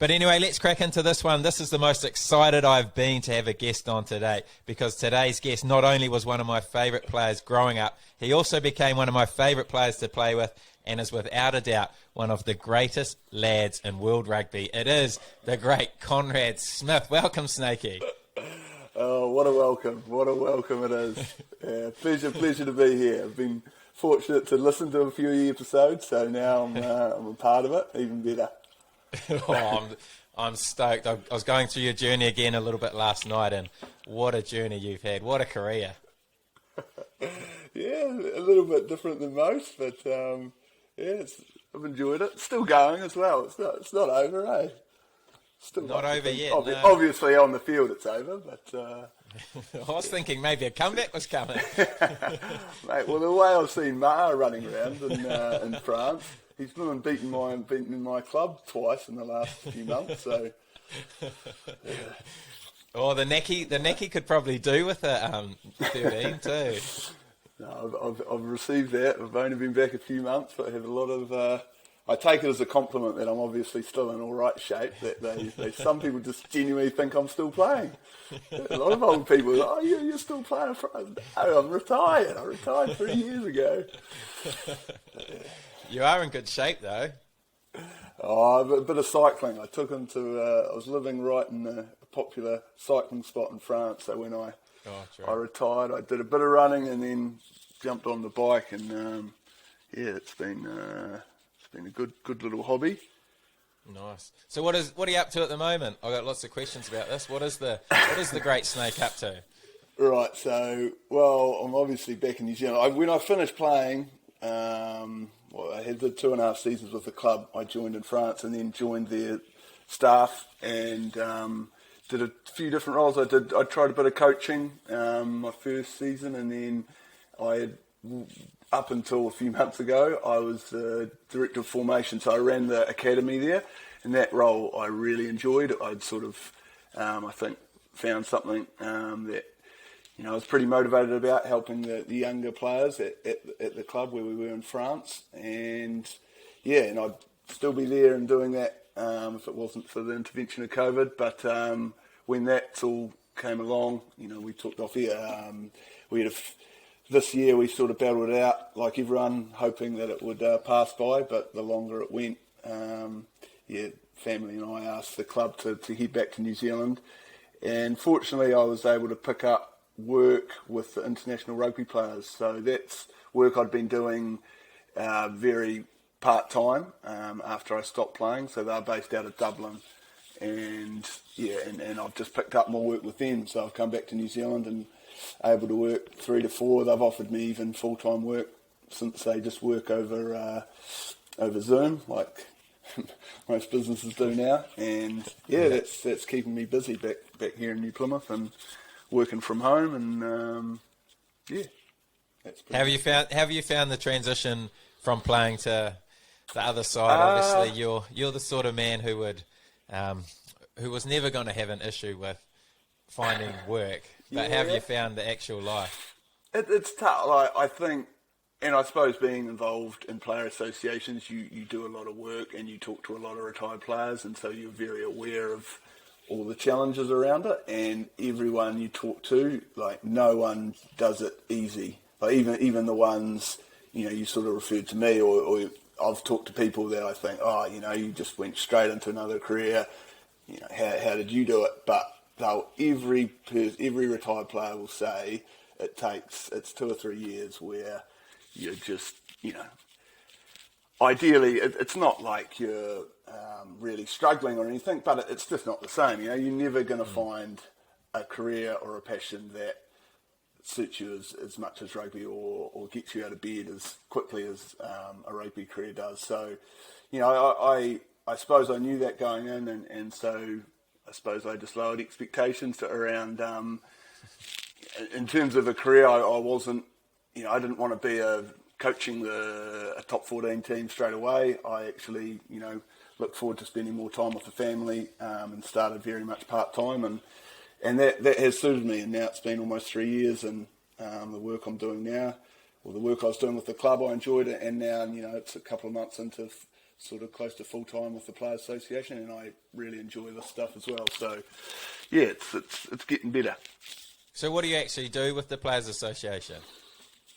But anyway, let's crack into this one. This is the most excited I've been to have a guest on today, because today's guest not only was one of my favourite players growing up, he also became one of my favourite players to play with, and is without a doubt one of the greatest lads in world rugby. It is the great Conrad Smith. Welcome, Snakey. Oh, what a welcome it is. Yeah, pleasure to be here. I've been fortunate to listen to a few episodes, so now I'm a part of it, even better. I'm stoked. I was going through your journey again a little bit last night, and what a journey you've had. What a career. Yeah, a little bit different than most, but I've enjoyed it. Still going as well. It's not over, eh? Still not over yet. No. Obviously on the field it's over, but I was thinking maybe a comeback was coming. Mate, well, the way I've seen Maher running around in France, he's been beaten my club twice in the last few months. So, yeah. Oh, the necky could probably do with a 13 too. No, I've received that. I've only been back a few months, but I have a lot of. I take it as a compliment that I'm obviously still in all right shape. That some people just genuinely think I'm still playing. A lot of old people are like, oh, you're still playing. No, I'm retired. I retired 3 years ago. You are in good shape, though. Oh, a bit of cycling. I took him to. I was living right in a popular cycling spot in France. So when I retired, I did a bit of running and then jumped on the bike, and it's been a good little hobby. Nice. So what are you up to at the moment? I've got lots of questions about this. What is the Great Snake up to? Right. So, well, I'm obviously back in New Zealand. When I finished playing, I had the 2.5 seasons with the club. I joined in France and then joined their staff and did a few different roles. I tried a bit of coaching my first season, and then I had, up until a few months ago, I was director of formation, so I ran the academy there. And that role I really enjoyed. I'd sort of, I think, found something that I was pretty motivated about, helping the younger players at the club where we were in France. And and I'd still be there and doing that if it wasn't for the intervention of COVID. But when that all came along, we talked off here. We had this year we sort of battled it out like everyone, hoping that it would pass by. But the longer it went, family and I asked the club to head back to New Zealand. And fortunately, I was able to pick up work with the international rugby players. So that's work I'd been doing very part-time after I stopped playing. So they're based out of Dublin. And I've just picked up more work with them. So I've come back to New Zealand and able to work 3 to 4. They've offered me even full-time work since they just work over Zoom, like most businesses do now. And that's keeping me busy back here in New Plymouth and working from home. And that's pretty. Have you found the transition from playing to the other side? Obviously, you're the sort of man who was never going to have an issue with finding work. But have you found the actual life? It's tough. Like, I think, and I suppose being involved in player associations, you do a lot of work and you talk to a lot of retired players, and so you're very aware of all the challenges around it. And everyone you talk to, like, no one does it easy. Like even the ones you sort of referred to me, or I've talked to people that I think, you just went straight into another career. How did you do it? But every retired player will say it's 2 or 3 years where you're just, ideally it's not like you're really struggling or anything, but it's just not the same. You're never going to find a career or a passion that suits you as much as rugby, or gets you out of bed as quickly as a rugby career does. So, I suppose I knew that going in, and so I suppose I just lowered expectations around, in terms of a career, I wasn't, I didn't want to be coaching a top 14 team straight away. I actually, looked forward to spending more time with the family, and started very much part-time, and that has suited me. And now it's been almost 3 years, and the work I'm doing now, or the work I was doing with the club, I enjoyed it, and now, it's a couple of months into sort of close to full time with the Players Association, and I really enjoy this stuff as well. So, yeah, it's getting better. So what do you actually do with the Players Association?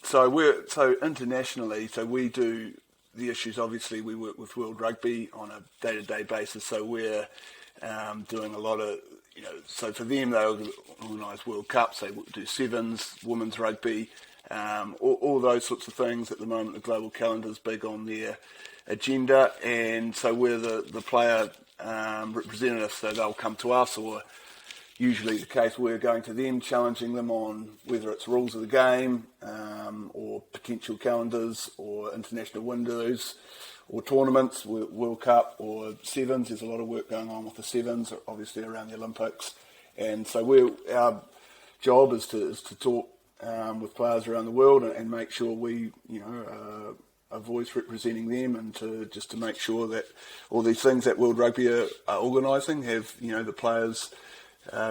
So internationally, so we do the issues. Obviously, we work with World Rugby on a day-to-day basis. So we're doing a lot of, so for them they organise World Cups. They do sevens, women's rugby, all those sorts of things. At the moment, the global calendar's big on their agenda, and so we're the player representative. So they'll come to us, or usually the case we're going to them, challenging them on whether it's rules of the game, or potential calendars, or international windows, or tournaments, World Cup or sevens. There's a lot of work going on with the sevens, obviously around the Olympics, and so our job is to talk with players around the world and make sure we, a voice representing them, and to make sure that all these things that World Rugby are organising have, the players'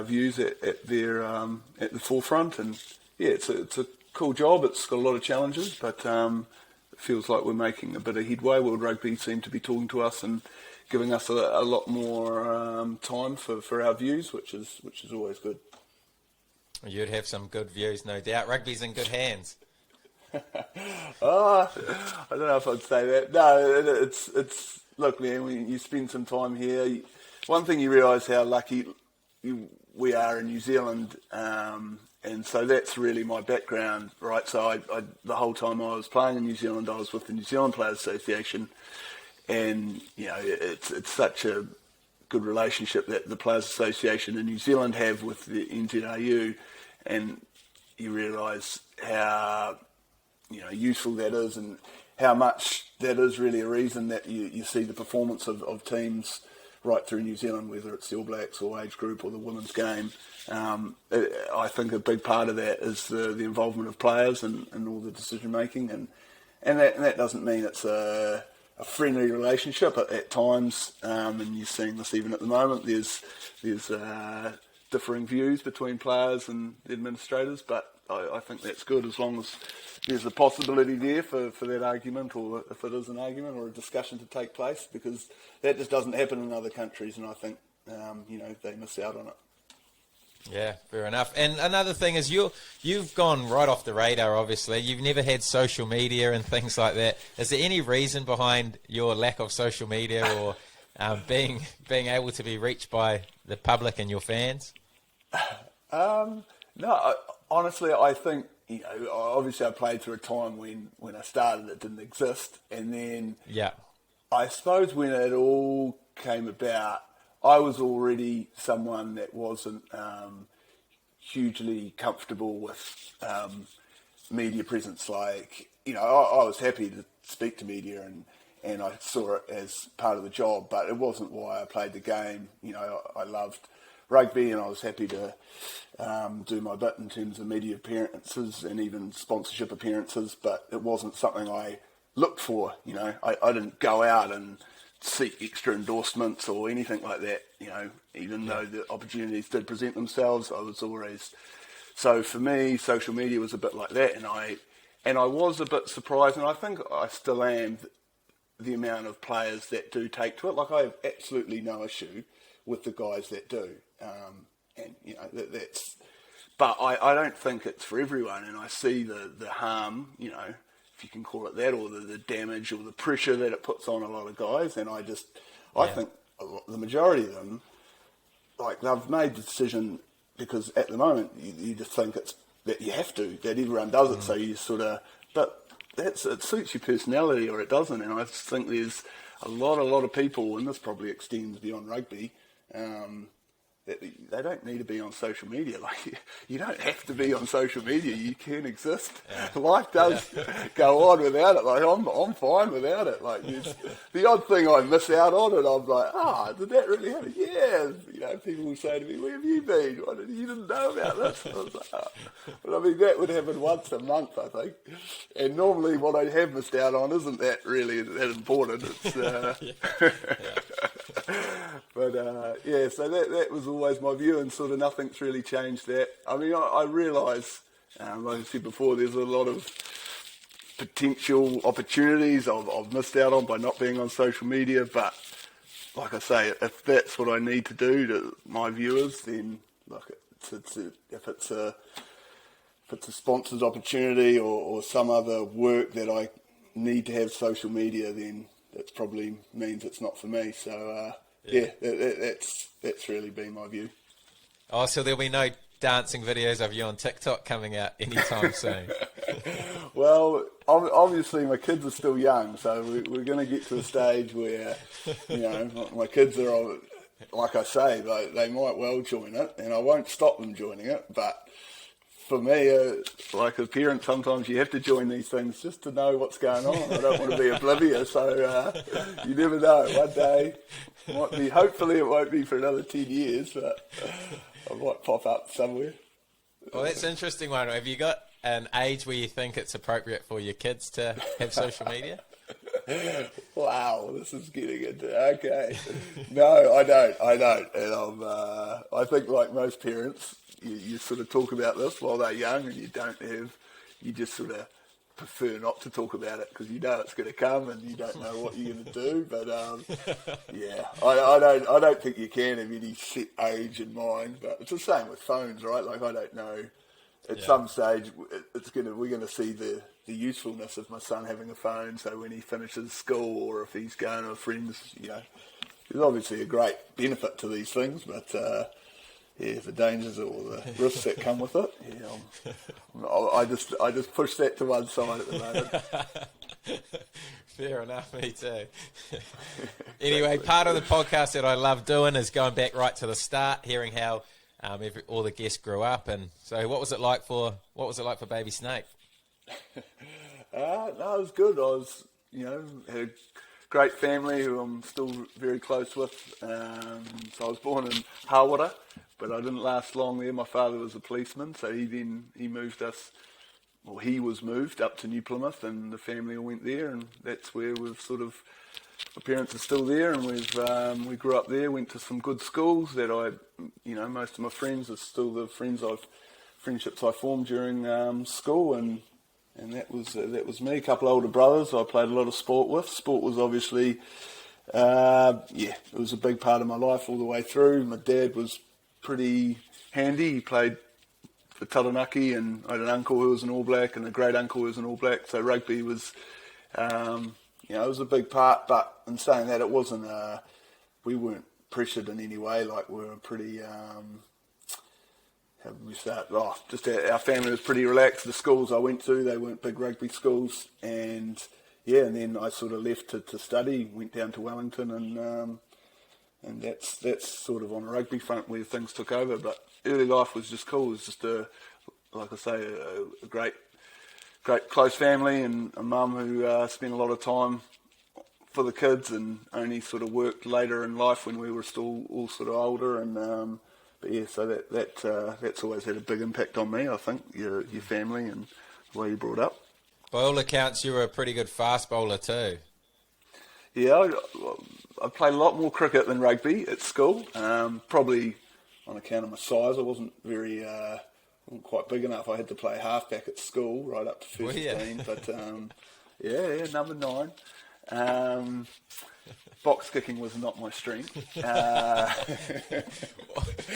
views at the forefront. And yeah, it's a cool job. It's got a lot of challenges, but it feels like we're making a bit of headway. World Rugby seem to be talking to us and giving us a lot more time for our views, which is always good. You'd have some good views, no doubt. Rugby's in good hands. I don't know if I'd say that. No, it's look, man, when you spend some time here, one thing you realise how lucky we are in New Zealand, and so that's really my background, right? So I the whole time I was playing in New Zealand, I was with the New Zealand Players Association, and it's such a good relationship that the Players Association in New Zealand have with the NZRU, and you realise how useful that is, and how much that is really a reason that you see the performance of teams right through New Zealand, whether it's the All Blacks or age group or the women's game. I think a big part of that is the involvement of players and all the decision making, and that doesn't mean it's a friendly relationship at times, and you're seeing this even at the moment. There's differing views between players and the administrators, but I think that's good as long as there's a possibility there for that argument, or if it is an argument or a discussion to take place, because that just doesn't happen in other countries, and I think they miss out on it. Yeah, fair enough. And another thing is you've gone right off the radar, obviously. You've never had social media and things like that. Is there any reason behind your lack of social media, or being able to be reached by the public and your fans? No, honestly, I think, obviously I played through a time when I started it didn't exist, and then I suppose when it all came about, I was already someone that wasn't hugely comfortable with media presence. Like, I was happy to speak to media, and I saw it as part of the job, but it wasn't why I played the game. I loved rugby, and I was happy to do my bit in terms of media appearances and even sponsorship appearances, but it wasn't something I looked for. I didn't go out and seek extra endorsements or anything like that. Even though the opportunities did present themselves, I was always... So for me, social media was a bit like that, and I was a bit surprised, and I think I still am, the amount of players that do take to it. Like, I have absolutely no issue with the guys that do. And that's, but I don't think it's for everyone, and I see the harm, if you can call it that, or the damage or the pressure that it puts on a lot of guys. And I think the majority of them, like, they've made the decision because at the moment you just think it's that you have to, that everyone does it, so you sort of, but it suits your personality or it doesn't. And I just think there's a lot of people, and this probably extends beyond rugby, that they don't need to be on social media. Like, you don't have to be on social media. You can exist. Yeah. Life does go on without it. Like, I'm fine without it. Like, the odd thing I miss out on, and I'm like, did that really happen? Yeah. People will say to me, where have you been? You didn't know about this? I was like, But I mean, that would happen once a month, I think. And normally what I have missed out on isn't that really that important. It's, But so that was always my view, and sort of nothing's really changed that. I mean, I realise, like I said before, there's a lot of potential opportunities I've missed out on by not being on social media. But like I say, if that's what I need to do to my viewers, then if it's a sponsor's opportunity or some other work that I need to have social media, then that probably means it's not for me. So that's really been my view. Oh, so there'll be no dancing videos of you on TikTok coming out anytime soon? Well, obviously my kids are still young, so we're going to get to a stage where, my kids are, like I say, they might well join it, and I won't stop them joining it, but for me, like a parent, sometimes you have to join these things just to know what's going on. I don't want to be oblivious, so you never know. One day, hopefully it won't be for another 10 years, but I might pop up somewhere. Well, that's an interesting one. Have you got an age where you think it's appropriate for your kids to have social media? Wow, this is getting into okay. No, I don't, and I think like most parents, you sort of talk about this while they're young, and you just sort of prefer not to talk about it because you know it's going to come and you don't know what you're going to do. But I don't think you can have any set age in mind. But it's the same with phones, right? Like I don't know. At some stage, we're going to see the usefulness of my son having a phone. So when he finishes school or if he's going with friends, there's obviously a great benefit to these things, but the dangers or the risks that come with it. I just push that to one side at the moment. Fair enough, me too. Anyway, part of the podcast that I love doing is going back right to the start, hearing how all the guests grew up, and so what was it like for baby Snake? No, it was good. I was, had a great family who I'm still very close with. So I was born in Hawara, but I didn't last long there. My father was a policeman, so he moved us. Well, he was moved up to New Plymouth, and the family all went there, and that's where we've sort of. My parents are still there, and we grew up there. Went to some good schools that most of my friends are still the friendships I formed during school, and that was me. A couple of older brothers I played a lot of sport with. Sport was obviously, it was a big part of my life all the way through. My dad was pretty handy. He played for Taranaki, and I had an uncle who was an All Black and a great uncle who was an All Black. So rugby was, it was a big part. But in saying that, it wasn't. We weren't pressured in any way. Like we were pretty. How did we start? Just our family was pretty relaxed. The schools I went to, they weren't big rugby schools, and then I sort of left to study. Went down to Wellington, and that's sort of on a rugby front where things took over. But early life was just cool. It was just like I say, a great close family, and a mum who spent a lot of time for the kids, and only sort of worked later in life when we were still all sort of older. And so that's always had a big impact on me. I think your family and the way you brought up. By all accounts, you were a pretty good fast bowler too. Yeah, I played a lot more cricket than rugby at school. Probably on account of my size, I wasn't quite big enough. I had to play halfback at school right up to first 15. But number 9. Box kicking was not my strength.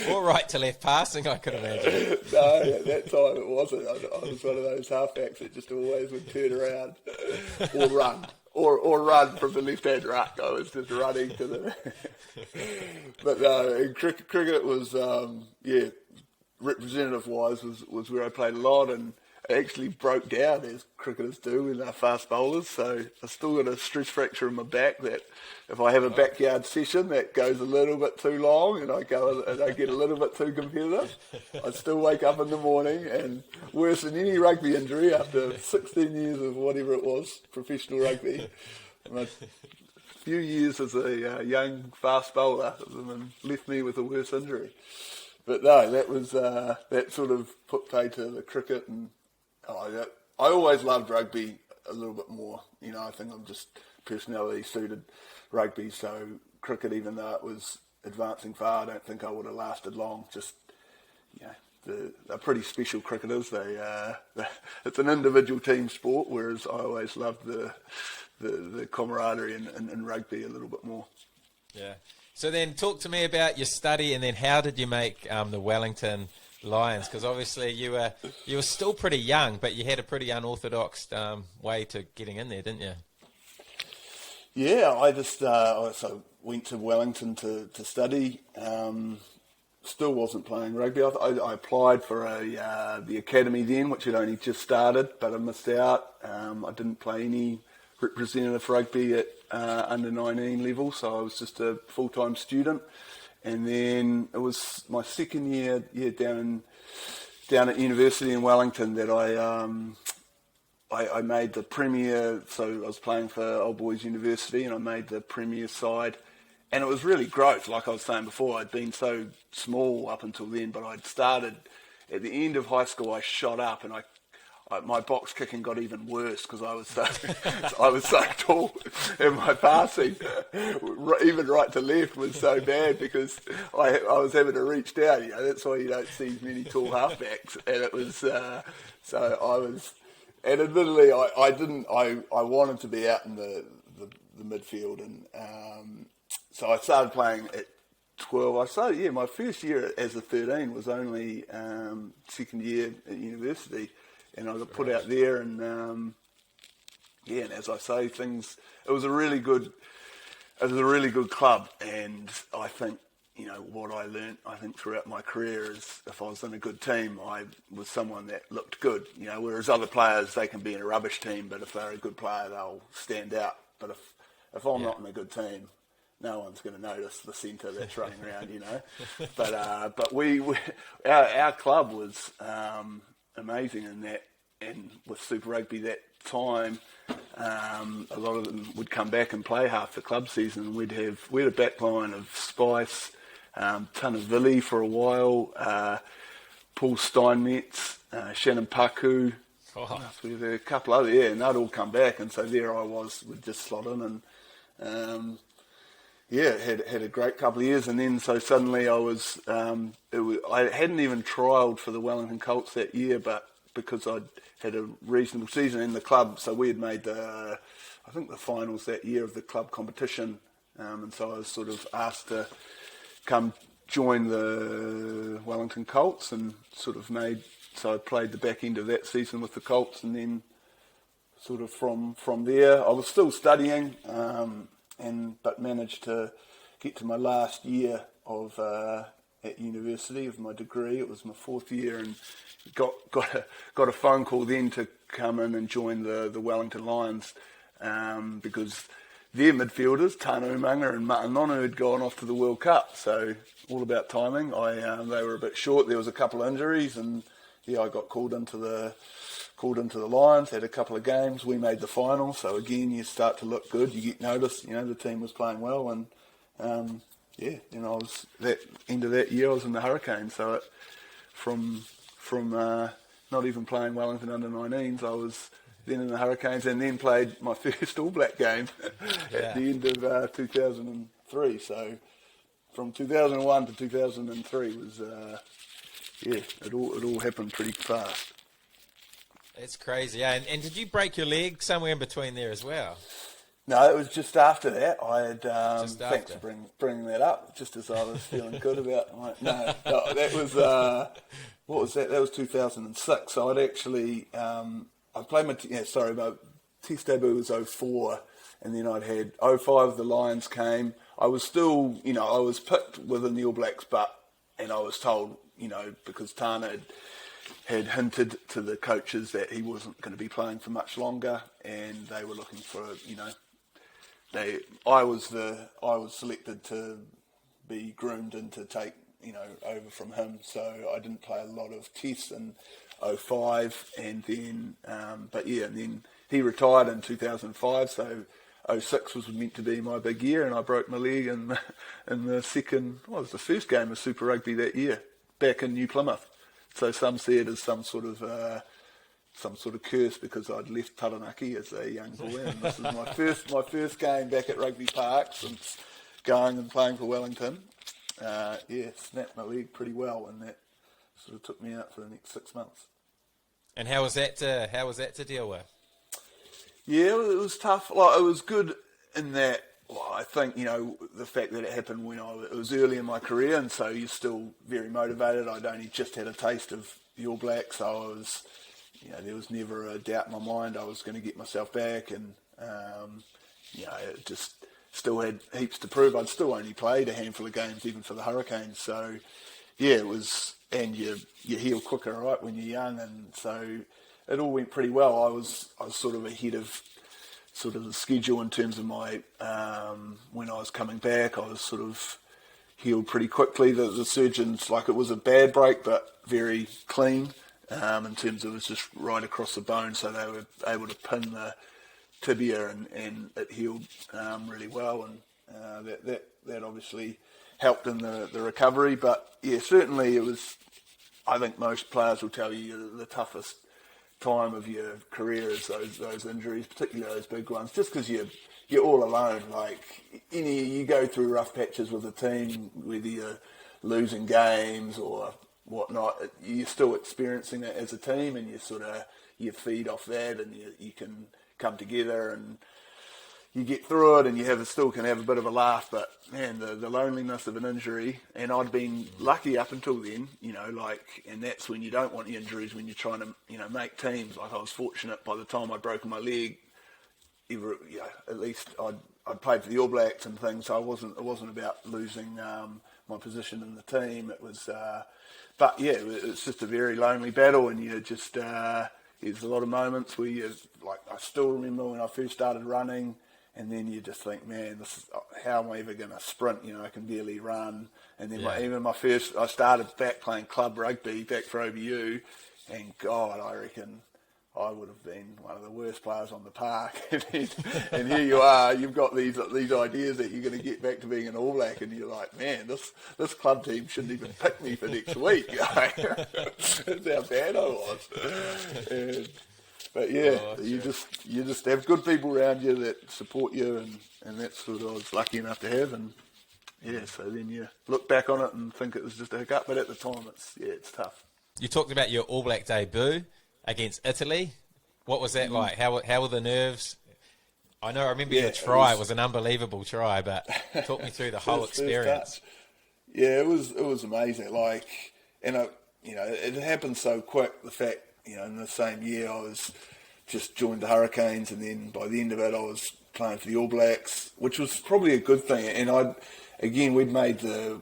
Or right to left passing, I could imagine. No, at that time it wasn't. I was one of those halfbacks that just always would turn around or run. Or run from the left-hand ruck. I was just running to the... But no, in cricket was, representative-wise, was where I played a lot, and I actually broke down, as cricketers do when they're fast bowlers, so I still got a stress fracture in my back that if I have a backyard session that goes a little bit too long and I get a little bit too competitive, I still wake up in the morning, and worse than any rugby injury after 16 years of whatever it was, professional rugby, a few years as a young fast bowler left me with a worse injury. But no, that was that sort of put pay to the cricket, and I always loved rugby a little bit more. I think I'm just personality suited rugby, so cricket, even though it was advancing far, I don't think I would have lasted long. Just, they're pretty special cricketers. It's an individual team sport, whereas I always loved the camaraderie in rugby a little bit more. Yeah. So then talk to me about your study, and then how did you make the Wellington Lions? Because obviously you were still pretty young, but you had a pretty unorthodox way to getting in there, didn't you? Yeah, I just so went to Wellington to study. Still wasn't playing rugby. I applied for the academy then, which had only just started, but I missed out. I didn't play any representative rugby at under 19 level, so I was just a full-time student. And then it was my second year down at university in Wellington that I made the premier. So I was playing for Old Boys University, and I made the premier side. And it was really growth, like I was saying before. I'd been so small up until then, but I'd started at the end of high school. I shot up, and my box kicking got even worse because I was so tall, and my passing, even right to left, was so bad because I was having to reach down. That's why you don't see many tall halfbacks. And it was so I was, and admittedly, I wanted to be out in the midfield, and so I started playing at 12. My first year as a 13 was only second year at university, and I got put out there, and and as I say, it was a really good club, and I think, what I learnt, throughout my career is if I was in a good team, I was someone that looked good, whereas other players, they can be in a rubbish team, but if they're a good player, they'll stand out. But if I'm not in a good team, no one's going to notice the centre that's running around, But our club was amazing in that, and with Super Rugby that time, a lot of them would come back and play half the club season. We had a back line of Spice, Tanavili for a while, Paul Steinmetz, Shannon Paku. Oh. We had a couple other, and they'd all come back, and so there I would just slot in, and had a great couple of years, and then so suddenly I hadn't even trialled for the Wellington Colts that year, but because I'd had a reasonable season in the club, so we had made the finals that year of the club competition, and so I was sort of asked to come join the Wellington Colts, and so I played the back end of that season with the Colts, and then sort of from there I was still studying, but managed to get to my last year of at university of my degree. It was my fourth year, and got a phone call then to come in and join the Wellington Lions, because their midfielders, Tanu Umaga and Matanonu, had gone off to the World Cup. So all about timing. They were a bit short. There was a couple of injuries, and I got called into the Lions, had a couple of games. We made the final, so again you start to look good. You get noticed. The team was playing well, and I was that end of that year I was in the Hurricanes. So from not even playing Wellington under 19s, I was then in the Hurricanes, and then played my first All Black game at the end of 2003. So from 2001 to 2003 was it all happened pretty fast. It's crazy, yeah. And did you break your leg somewhere in between there as well? No, it was just after that. I had thanks for bringing that up. Just as I was feeling good about no, that was what was that? That was 2006. So I'd actually I played my test debut was 04, and then I'd had 05. The Lions came. I was still I was picked within the All Blacks, and I was told because Tana had hinted to the coaches that he wasn't going to be playing for much longer, and they were looking for I was selected to be groomed and to take over from him. So I didn't play a lot of tests in 05, and then and then he retired in 2005. So 06 was meant to be my big year, and I broke my leg in the second. Well, it was the first game of Super Rugby that year back in New Plymouth. So some see it as some sort of curse because I'd left Taranaki as a young boy, and this is my first game back at Rugby Park since going and playing for Wellington. Snapped my leg pretty well in that sort of took me out for the next 6 months. And how was that to deal with? Yeah, it was tough. Like, it was good in that, well, I think, the fact that it happened when it was early in my career, and so you're still very motivated. I'd only just had a taste of the All Blacks, so I was, there was never a doubt in my mind I was going to get myself back, and, it just still had heaps to prove. I'd still only played a handful of games, even for the Hurricanes, so, yeah, it was, and you heal quicker, right, when you're young, and so it all went pretty well. I was sort of ahead of sort of the schedule in terms of my when I was coming back. I was sort of healed pretty quickly. The surgeons, like, it was a bad break, but very clean in terms of it was just right across the bone, so they were able to pin the tibia, and it healed really well, and that obviously helped in the recovery. But yeah, certainly it was, I think most players will tell you, the toughest time of your career is those injuries, particularly those big ones, just because you're all alone. Like, you go through rough patches with a team, whether you're losing games or whatnot, you're still experiencing it as a team, and you feed off that, and you can come together and you get through it, and you still can have a bit of a laugh. But man, the loneliness of an injury, and I'd been lucky up until then, and that's when you don't want the injuries, when you're trying to, make teams. Like, I was fortunate by the time I'd broken my leg, at least I'd played for the All Blacks and things, so it wasn't about losing my position in the team. It was, but yeah, it's just a very lonely battle, and you just, there's a lot of moments where I still remember when I first started running, and then you just think, man, how am I ever going to sprint? I can barely run. And then I started back playing club rugby back for OBU, and God, I reckon I would have been one of the worst players on the park. And here you are, you've got these ideas that you're going to get back to being an All Black, and you're like, man, this club team shouldn't even pick me for next week. That's how bad I was. But yeah, you just have good people around you that support you, and that's what I was lucky enough to have. And yeah, so then you look back on it and think it was just a hiccup, but at the time it's tough. You talked about your All Black debut against Italy. What was that like? How were the nerves? I remember your try. It was an unbelievable try, but talk me through the whole experience. Yeah, it was amazing. Like, and it happened so quick. The fact, in the same year I was just joined the Hurricanes, and then by the end of it I was playing for the All Blacks, which was probably a good thing. And we'd made the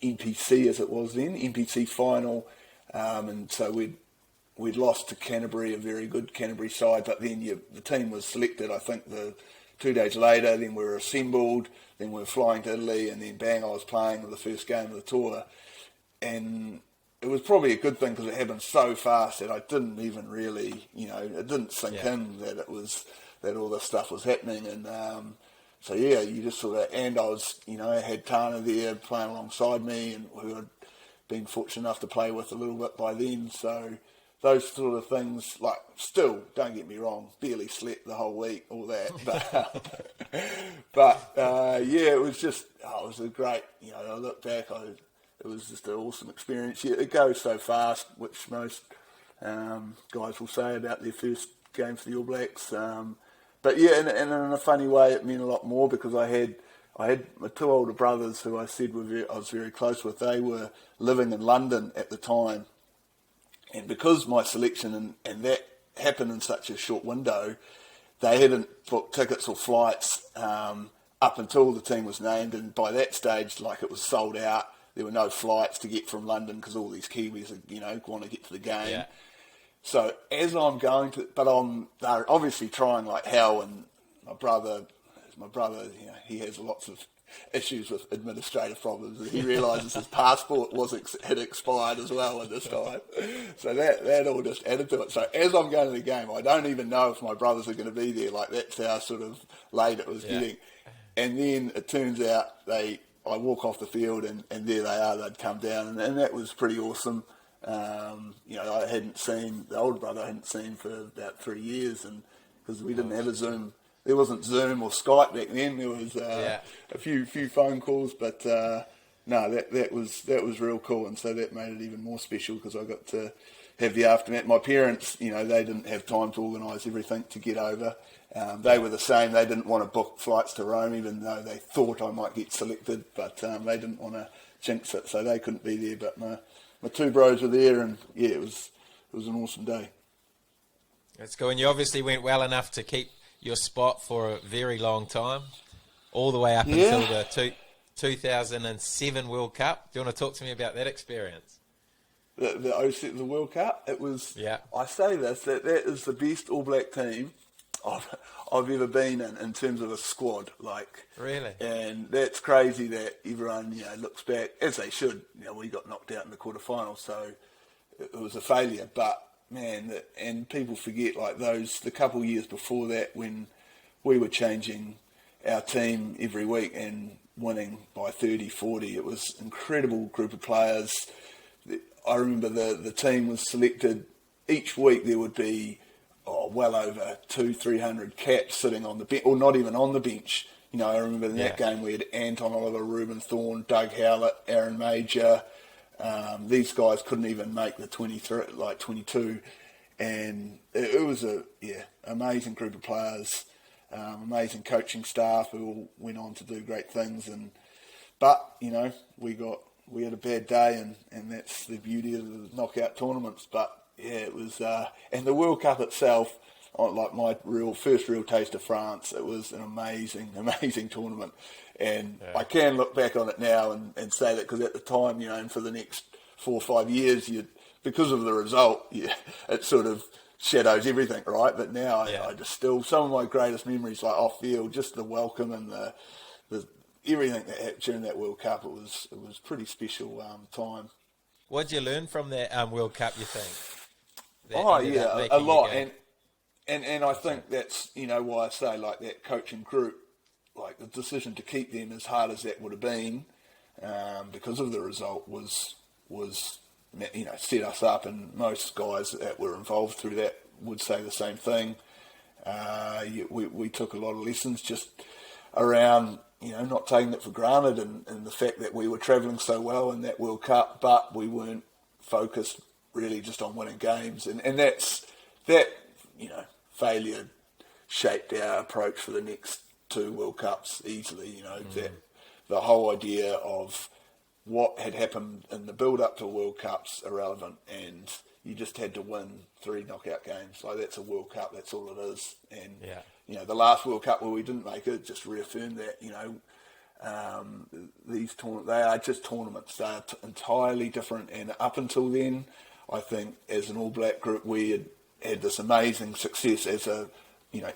NPC, as it was then, NPC final, and so we'd lost to Canterbury, a very good Canterbury side, but then the team was selected, I think, 2 days later. Then we were assembled, then we were flying to Italy, and then bang, I was playing the first game of the tour. And it was probably a good thing because it happened so fast that I didn't even really, it didn't sink in that all this stuff was happening. And so yeah, you just sort of, and I was, I had Tana there playing alongside me, and who I'd been fortunate enough to play with a little bit by then. So those sort of things, like, still, don't get me wrong, barely slept the whole week, all that. But yeah, it was just, it was a great, I look back, it was just an awesome experience. Yeah, it goes so fast, which most guys will say about their first game for the All Blacks. But yeah, and in a funny way, it meant a lot more because I had my two older brothers who I said I was very close with. They were living in London at the time, and because my selection and that happened in such a short window, they hadn't booked tickets or flights up until the team was named, and by that stage, like, it was sold out. There were no flights to get from London because all these Kiwis, want to get to the game. Yeah. So as I'm going to, but they're obviously trying like hell, and my brother, he has lots of issues with administrative problems. He realises his passport had expired as well at this time. So that all just added to it. So as I'm going to the game, I don't even know if my brothers are going to be there. Like, that's how sort of late it was getting. And then it turns out I walk off the field and there they are, they'd come down, and that was pretty awesome. I hadn't seen, the older brother I hadn't seen for about 3 years, and because we didn't have a Zoom, there wasn't Zoom or Skype back then, there was a few phone calls, but no, that was real cool, and so that made it even more special because I got to have the aftermath. My parents, they didn't have time to organise everything to get over. They were the same. They didn't want to book flights to Rome, even though they thought I might get selected, but they didn't want to jinx it, so they couldn't be there. But my two bros were there, and yeah, it was an awesome day. That's cool. And you obviously went well enough to keep your spot for a very long time, all the way up until the 2007 World Cup. Do you want to talk to me about that experience? The World Cup, it was, yeah. I say this, that is the best All Black team I've ever been in terms of a squad. Like, really? And that's crazy that everyone, looks back, as they should. We got knocked out in the quarterfinals, so it was a failure. But, man, and people forget, like, the couple of years before that when we were changing our team every week and winning by 30, 40, it was an incredible group of players. I remember the team was selected. Each week there would be well over 200-300 caps sitting on the bench, or not even on the bench. I remember in that game we had Anton Oliver, Ruben Thorne, Doug Howlett, Aaron Major. These guys couldn't even make the 23, like 22, and it was amazing group of players, amazing coaching staff who all went on to do great things. But we had a bad day, and that's the beauty of the knockout tournaments. But yeah, it was, and the World Cup itself, like my first real taste of France, it was an amazing tournament. And I can look back on it now and say that because at the time, and for the next 4 or 5 years, because of the result, it sort of shadows everything, right? But now I just still, some of my greatest memories, like off field, just the welcome and the everything that happened during that World Cup, it was pretty special time. What did you learn from that World Cup, you think? A lot. And I think that's, why I say, like, that coaching group, like, the decision to keep them, as hard as that would have been, because of the result, was set us up, and most guys that were involved through that would say the same thing. We took a lot of lessons just around, not taking it for granted, and the fact that we were travelling so well in that World Cup, but we weren't focused really just on winning games. And that failure shaped our approach for the next 2 World Cups easily, that the whole idea of what had happened in the build-up to World Cups irrelevant, and you just had to win 3 knockout games. Like, that's a World Cup, that's all it is. And, the last World Cup where we didn't make it just reaffirmed that, these tournaments, they are just tournaments. They are entirely different. And up until then, I think as an All Black group, we had this amazing success as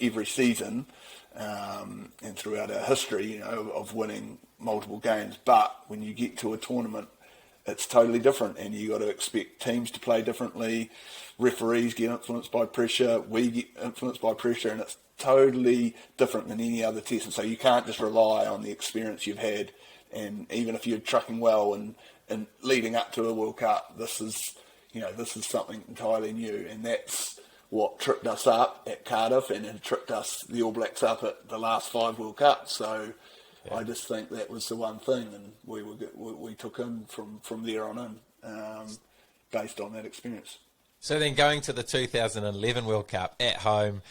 every season, and throughout our history, of winning multiple games. But when you get to a tournament, it's totally different, and you got to expect teams to play differently. Referees get influenced by pressure. We get influenced by pressure, and it's totally different than any other test. And so you can't just rely on the experience you've had. And even if you're trucking well and leading up to a World Cup, this is something entirely new, and that's what tripped us up at Cardiff, and it tripped us, the All Blacks, up at the last 5 World Cups. So I just think that was the one thing, and we took in from there on in, based on that experience. So then going to the 2011 World Cup at home,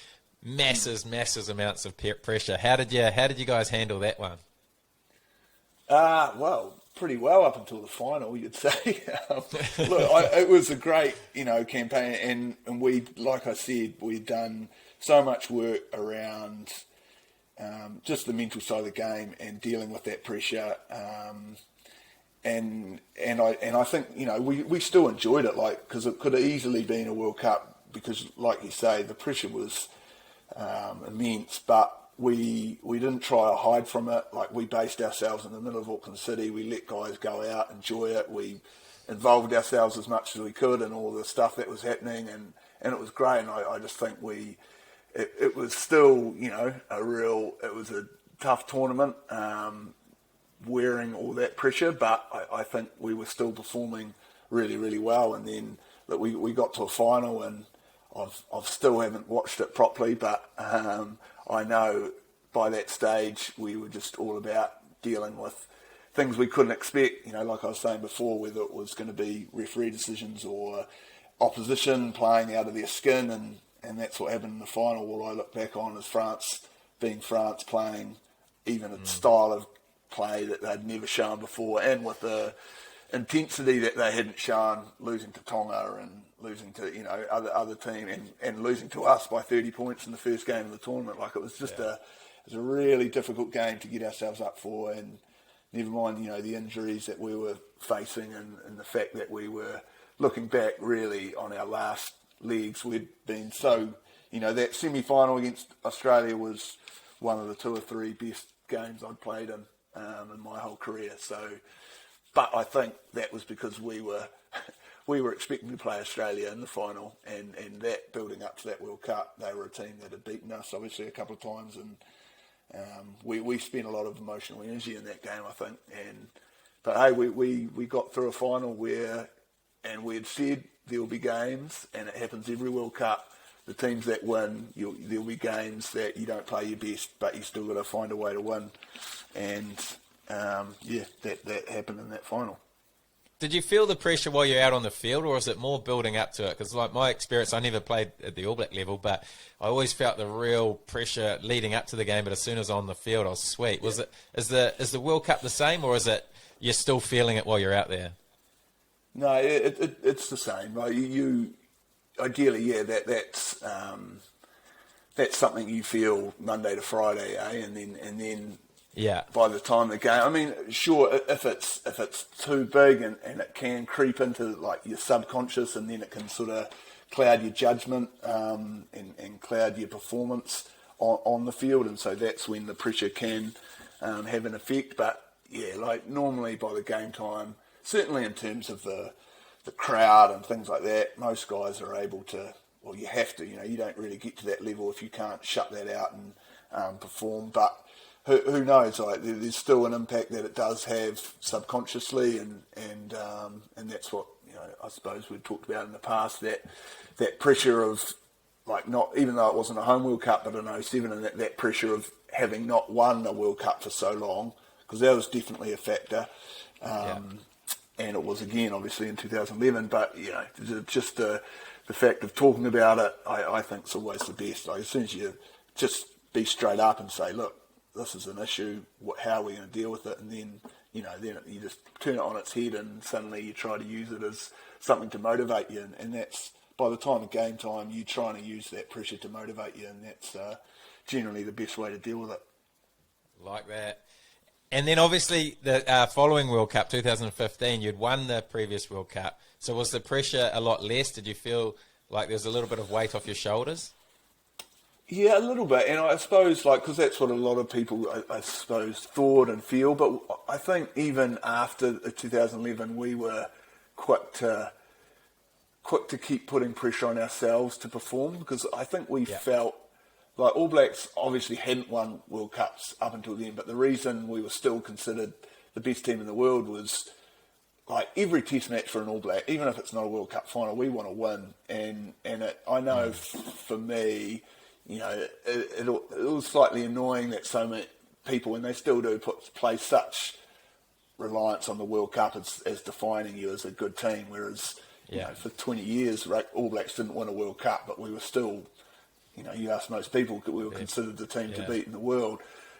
massive amounts of pressure. How did you guys handle that one? Well, pretty well up until the final, you'd say. It was a great, campaign, and we, like I said, we'd done so much work around just the mental side of the game and dealing with that pressure. And I think, we still enjoyed it, like, because it could have easily been a World Cup, because, like you say, the pressure was immense, but we didn't try to hide from it. Like, we based ourselves in the middle of Auckland City. We let guys go out, enjoy it. We involved ourselves as much as we could in all the stuff that was happening, and it was great. And I just think it was still, it was a tough tournament, wearing all that pressure, but I think we were still performing really, really well. And then we got to a final, and I've still haven't watched it properly, but I know by that stage we were just all about dealing with things we couldn't expect, like I was saying before, whether it was going to be referee decisions or opposition playing out of their skin, and that's what happened in the final. What I look back on is France being France, playing even a style of play that they'd never shown before, and with the intensity that they hadn't shown, losing to Tonga and losing to other team, and losing to us by 30 points in the first game of the tournament. Like, it was just a really difficult game to get ourselves up for, and never mind the injuries that we were facing, and the fact that we were looking back really on our last legs. We'd been so that semi-final against Australia was one of the 2 or 3 best games I'd played in my whole career. So, but I think that was because we were expecting to play Australia in the final, and that building up to that World Cup, they were a team that had beaten us obviously a couple of times, and we spent a lot of emotional energy in that game, I think. But hey, we got through a final where, and we had said there'll be games, and it happens every World Cup. The teams that win, there'll be games that you don't play your best, but you still got to find a way to win. And that happened in that final. Did you feel the pressure while you're out on the field, or is it more building up to it? Because like my experience, I never played at the All Black level, but I always felt the real pressure leading up to the game. But as soon as on the field, I was sweet. Yeah. Is the World Cup the same, or is it you're still feeling it while you're out there? No, it's the same. Like you ideally, yeah, that's something you feel Monday to Friday, and then. Yeah. By the time the game, I mean, sure, if it's too big and it can creep into like your subconscious, and then it can sort of cloud your judgment and cloud your performance on the field, and so that's when the pressure can have an effect. But yeah, like normally by the game time, certainly in terms of the crowd and things like that, most guys are able to. Well, you have to. You don't really get to that level if you can't shut that out and perform, but. Who knows? Like, there's still an impact that it does have subconsciously, and that's what I suppose we've talked about in the past. That pressure of like not, even though it wasn't a home World Cup, but an '07, and that pressure of having not won a World Cup for so long, because that was definitely a factor. And it was again obviously in 2011. But just the fact of talking about it, I think is always the best. Like, as soon as you just be straight up and say, look, this is an issue, how are we going to deal with it? And then, then you just turn it on its head, and suddenly you try to use it as something to motivate you. And that's, by the time of game time, you're trying to use that pressure to motivate you, and that's generally the best way to deal with it. Like that. And then obviously the following World Cup, 2015, you'd won the previous World Cup. So was the pressure a lot less? Did you feel like there's a little bit of weight off your shoulders? Yeah, a little bit, and I suppose, because that's what a lot of people, I suppose, thought and feel. But I think even after 2011, we were quick to keep putting pressure on ourselves to perform, because I think we felt like All Blacks obviously hadn't won World Cups up until then, but the reason we were still considered the best team in the world was like every Test match for an All Black, even if it's not a World Cup final, we want to win, and I know for me. It was slightly annoying that so many people, and they still do, place such reliance on the World Cup as defining you as a good team, whereas for 20 years, All Blacks didn't win a World Cup, but we were still, you ask most people, we were considered the team to beat in the world.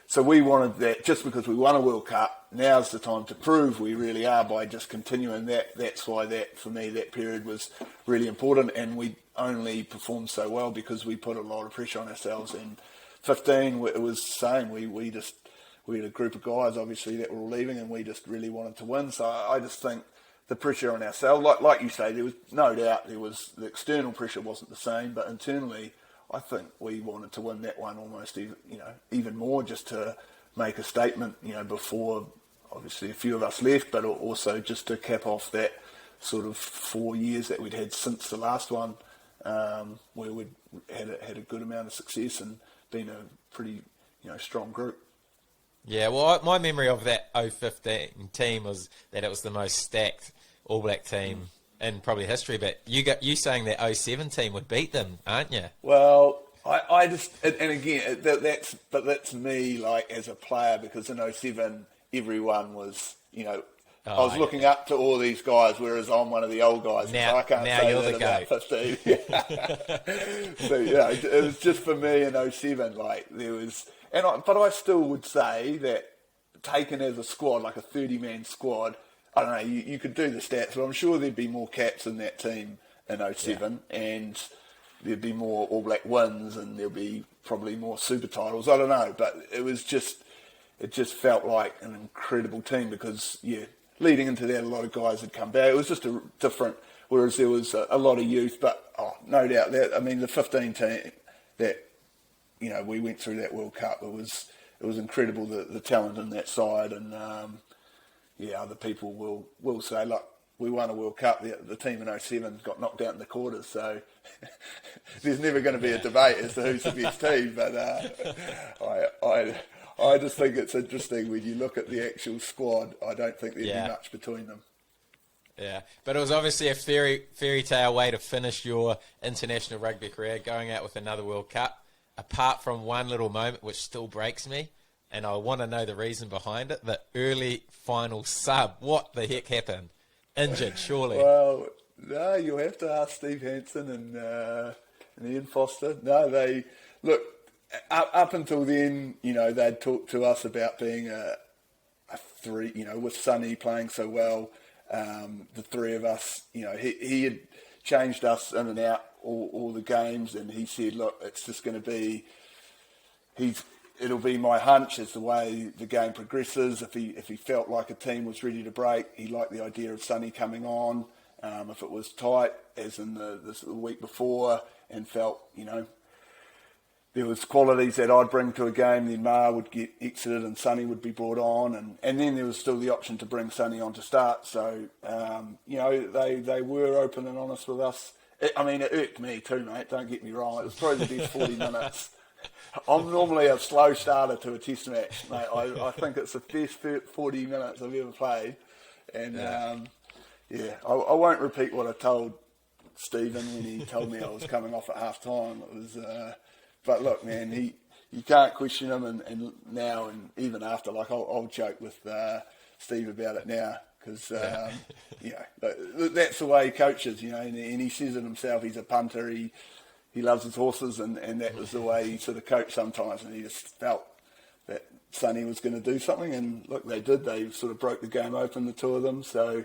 So we wanted that, just because we won a World Cup, now's the time to prove we really are by just continuing that. That's why for me, that period was really important, and we only performed so well because we put a lot of pressure on ourselves. And 15, it was the same. We had a group of guys, obviously, that were all leaving, and we just really wanted to win. So I just think the pressure on ourselves, like you say, there was no doubt the external pressure wasn't the same, but internally, I think we wanted to win that one almost even more, just to make a statement, before obviously a few of us left, but also just to cap off that sort of 4 years that we'd had since the last one, where we'd had a good amount of success and been a pretty strong group. Yeah, well, my memory of that 2015 team was that it was the most stacked All Black team in probably history, but you saying that 2007 team would beat them, aren't you? Well, I just, and again, that's me, like, as a player, because in 2007 everyone was, I was looking up to all these guys, whereas I'm one of the old guys. Now, so I can't now say you're that the about goat. 15. So it was just for me in '07. Like there was, but I still would say that taken as a squad, like a 30-man squad, I don't know. You could do the stats, but I'm sure there'd be more caps in that team in '07, and there'd be more All Black wins, and there'd be probably more super titles. I don't know, but it just felt like an incredible team because leading into that, a lot of guys had come back. It was just a different, whereas there was a lot of youth, but no doubt that, I mean, the 15 team that, we went through that World Cup, it was incredible, the talent in that side, and other people will say, look, we won a World Cup, the team in '07 got knocked out in the quarters, so there's never going to be a debate as to who's the best team, but I just think it's interesting when you look at the actual squad. I don't think there'd be much between them. Yeah, but it was obviously a fairy tale way to finish your international rugby career, going out with another World Cup, apart from one little moment which still breaks me, and I want to know the reason behind it, the early final sub. What the heck happened? Injured, surely. Well, no, you'll have to ask Steve Hansen and Ian Foster. No, look, up until then, they'd talked to us about being a three, with Sonny playing so well, the three of us, he had changed us in and out all the games, and he said, look, it's just going to be, it'll be my hunch as the way the game progresses. If he felt like a team was ready to break, he liked the idea of Sonny coming on. If it was tight, as in the week before, and felt, there was qualities that I'd bring to a game, then Ma would get exited and Sonny would be brought on, and then there was still the option to bring Sonny on to start. So, they were open and honest with us. It irked me too, mate, don't get me wrong. It was probably the best 40 minutes. I'm normally a slow starter to a test match, mate. I think it's the best 40 minutes I've ever played. And, I won't repeat what I told Stephen when he told me I was coming off at half time. It was... But look, man, you can't question him, and now and even after, like I'll joke with Steve about it now because that's the way he coaches, and he says it himself. He's a punter. He loves his horses, and that was the way he sort of coached sometimes. And he just felt that Sonny was going to do something, and look, they did. They sort of broke the game open, the two of them. So.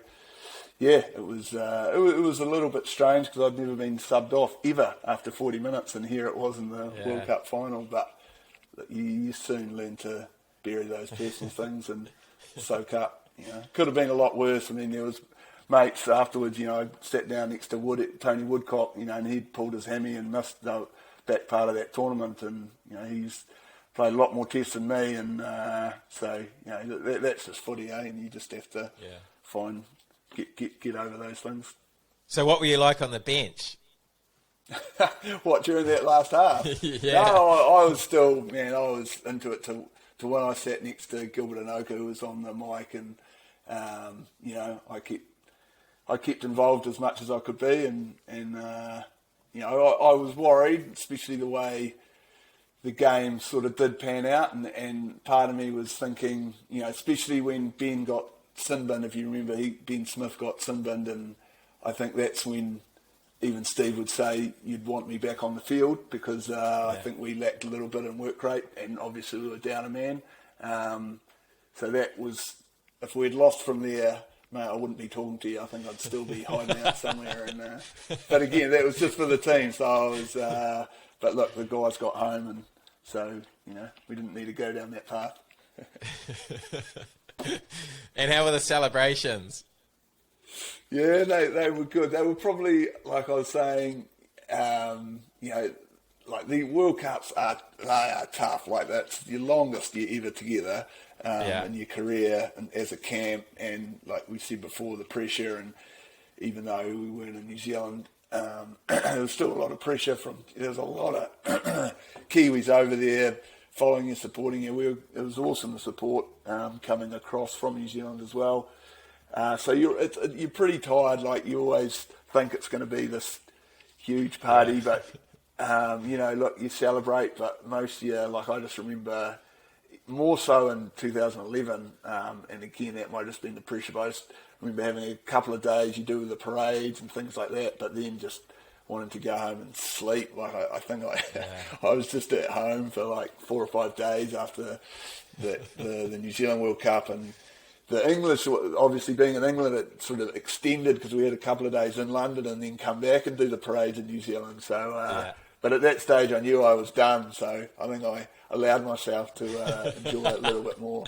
Yeah, it was a little bit strange because I'd never been subbed off ever after 40 minutes, and here it was in the World Cup final. But you soon learn to bury those personal things and soak up. Could have been a lot worse. I mean, there was mates afterwards. I sat down next to Tony Woodcock, and he'd pulled his hammy and missed the back part of that tournament, and he's played a lot more tests than me, and so that's just footy, and you just have to find. Get over those things. So what were you like on the bench? What, during that last half? Yeah. No, I was still, man, I was into it to when I sat next to Gilbert Anoka, who was on the mic, and I kept involved as much as I could be, and I was worried, especially the way the game sort of did pan out, and part of me was thinking, especially when Ben got sin-binned, if you remember, Ben Smith got sin-binned, and I think that's when even Steve would say you'd want me back on the field because I think we lacked a little bit in work rate, and obviously we were down a man. So that was, if we'd lost from there, mate, I wouldn't be talking to you. I think I'd still be hiding out somewhere. And but again, that was just for the team. So I was, but look, the guys got home, and so we didn't need to go down that path. And how were the celebrations? Yeah, they were good. They were probably, like I was saying, like the World Cups are tough. Like that's your longest year ever together in your career and as a camp. And like we said before, the pressure. And even though we weren't in New Zealand, there was still a lot of pressure there was a lot of Kiwis over there following you, supporting you. It was awesome to support coming across from New Zealand as well. So you're pretty tired. Like you always think it's going to be this huge party, but look, you celebrate. But most year, like I just remember, more so in 2011, and again, that might have just been the pressure. But I just remember having a couple of days you do the parades and things like that, but then just wanting to go home and sleep. Like I think I was just at home for like 4 or 5 days after the New Zealand World Cup, and the English, obviously being in England, it sort of extended because we had a couple of days in London and then come back and do the parades in New Zealand. So, but at that stage I knew I was done, so I think I allowed myself to enjoy it a little bit more.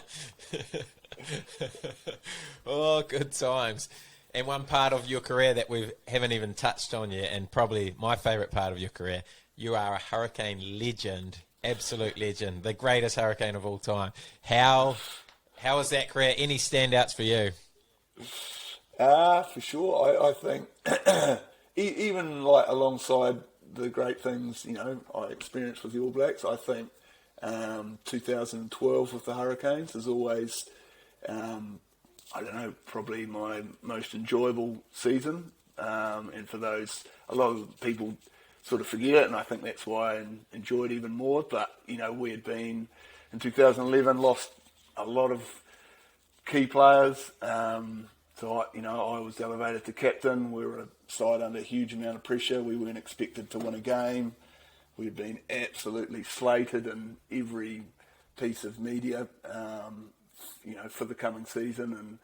Oh, good times. And one part of your career that we haven't even touched on yet, and probably my favourite part of your career, you are a Hurricane legend, absolute legend, the greatest Hurricane of all time. How was that career? Any standouts for you? For sure. I think even like alongside the great things, I experienced with the All Blacks, I think 2012 with the Hurricanes is always, I don't know, probably my most enjoyable season. And for those, a lot of people sort of forget it, and I think that's why I enjoyed it even more. But, we had been, in 2011, lost a lot of key players. So, I was elevated to captain. We were a side under a huge amount of pressure. We weren't expected to win a game. We'd been absolutely slated in every piece of media, for the coming season.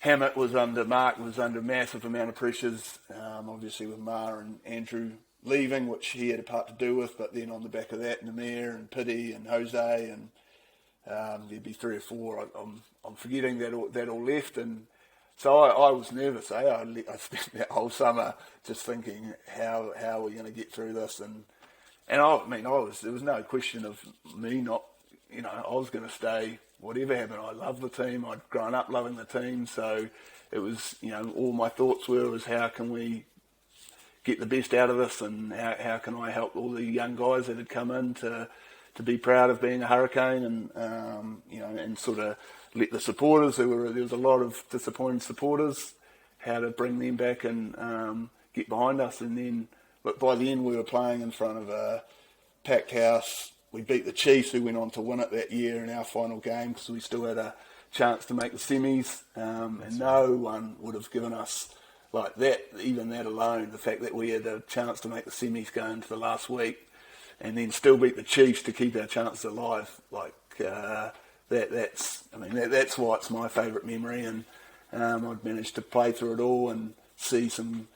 And Mark was under a massive amount of pressures, obviously with Ma and Andrew leaving, which he had a part to do with, but then on the back of that, Namir and Pity and Jose, and there'd be 3 or 4. I'm forgetting that all left, and so I was nervous. I spent that whole summer just thinking how are we going to get through this, and there was no question of me not, I was going to stay whatever happened. I love the team. I'd grown up loving the team, so it was, all my thoughts was how can we get the best out of this, and how can I help all the young guys that had come in to be proud of being a Hurricane, and and sort of let the supporters, there was a lot of disappointed supporters, how to bring them back and get behind us. And then, but by the end we were playing in front of a packed house. We beat the Chiefs, who went on to win it that year in our final game, because we still had a chance to make the semis, and no one would have given us like that, even that alone, the fact that we had a chance to make the semis go into the last week and then still beat the Chiefs to keep our chances alive. Like that's why it's my favourite memory, and I'd managed to play through it all and see some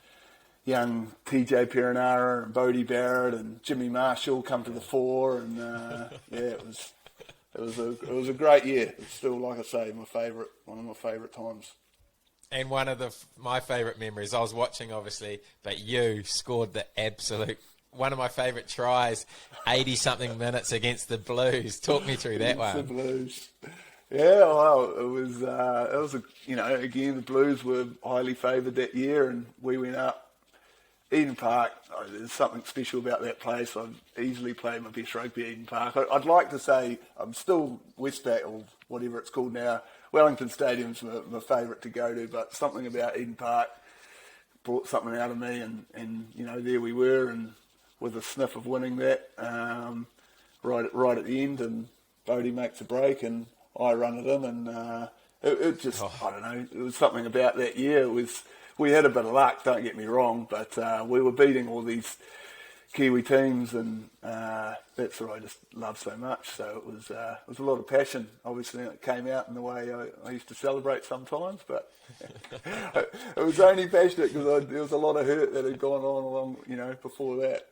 young TJ Perenara and Bodie Barrett and Jimmy Marshall come to the fore, and it was a great year. It's still, like I say, one of my favourite times. And one of my favourite memories, I was watching obviously, but you scored the absolute, one of my favourite tries, 80-something minutes against the Blues. Talk me through that one. The Blues. Yeah, well, it was again, the Blues were highly favoured that year, and we went up. Eden Park, there's something special about that place. I've easily played my best rugby at Eden Park. I'd like to say I'm still Westpac, or whatever it's called now. Wellington Stadium's my favourite to go to, but something about Eden Park brought something out of me, and there we were, and with a sniff of winning that right at the end, and Bodie makes a break, and I run it in, and I don't know, it was something about that year. We had a bit of luck, don't get me wrong, but we were beating all these Kiwi teams, and that's what I just love so much. So it was a lot of passion. Obviously, it came out in the way I used to celebrate sometimes, but it was only passionate because there was a lot of hurt that had gone on along, before that.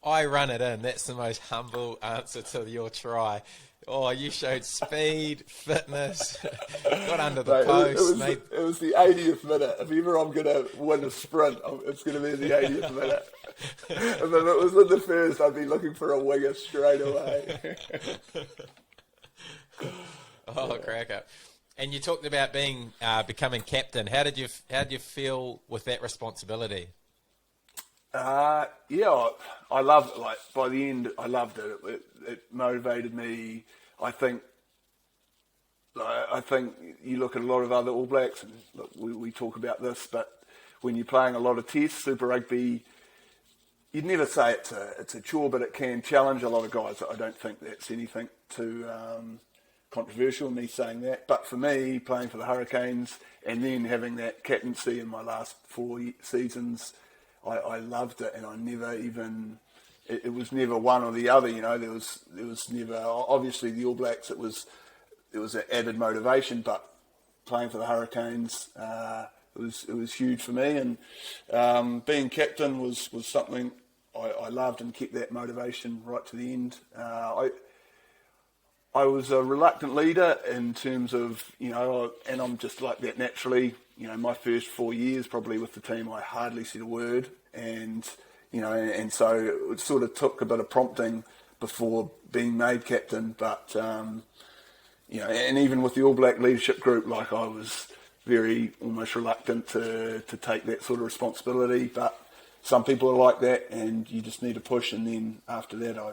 I run it in. That's the most humble answer to your try. Oh, you showed speed, fitness, got under the post, mate. It was the 80th minute. If ever I'm going to win a sprint, it's going to be the 80th minute. If it was in the first, I'd be looking for a winger straight away. Cracker. And you talked about becoming captain. How did you feel with that responsibility? I loved it. Like, by the end, I loved it. It motivated me. I think you look at a lot of other All Blacks, and look, we talk about this, but when you're playing a lot of tests, Super Rugby, you'd never say it's a chore, but it can challenge a lot of guys. I don't think that's anything too controversial, me saying that. But for me, playing for the Hurricanes and then having that captaincy in my last 4 seasons, I loved it, and I never even... It was never one or the other, you know. There was never... Obviously, the All Blacks, it was an added motivation, but playing for the Hurricanes... It was huge for me, and being captain was something I loved and kept that motivation right to the end. I was a reluctant leader in terms of, you know, and I'm just like that naturally. You know, my first 4 years probably with the team, I hardly said a word, and you know, and so it sort of took a bit of prompting before being made captain. But you know, and even with the All Black leadership group, like I was very almost reluctant to take that sort of responsibility, but some people are like that, and you just need to push. And then after that, I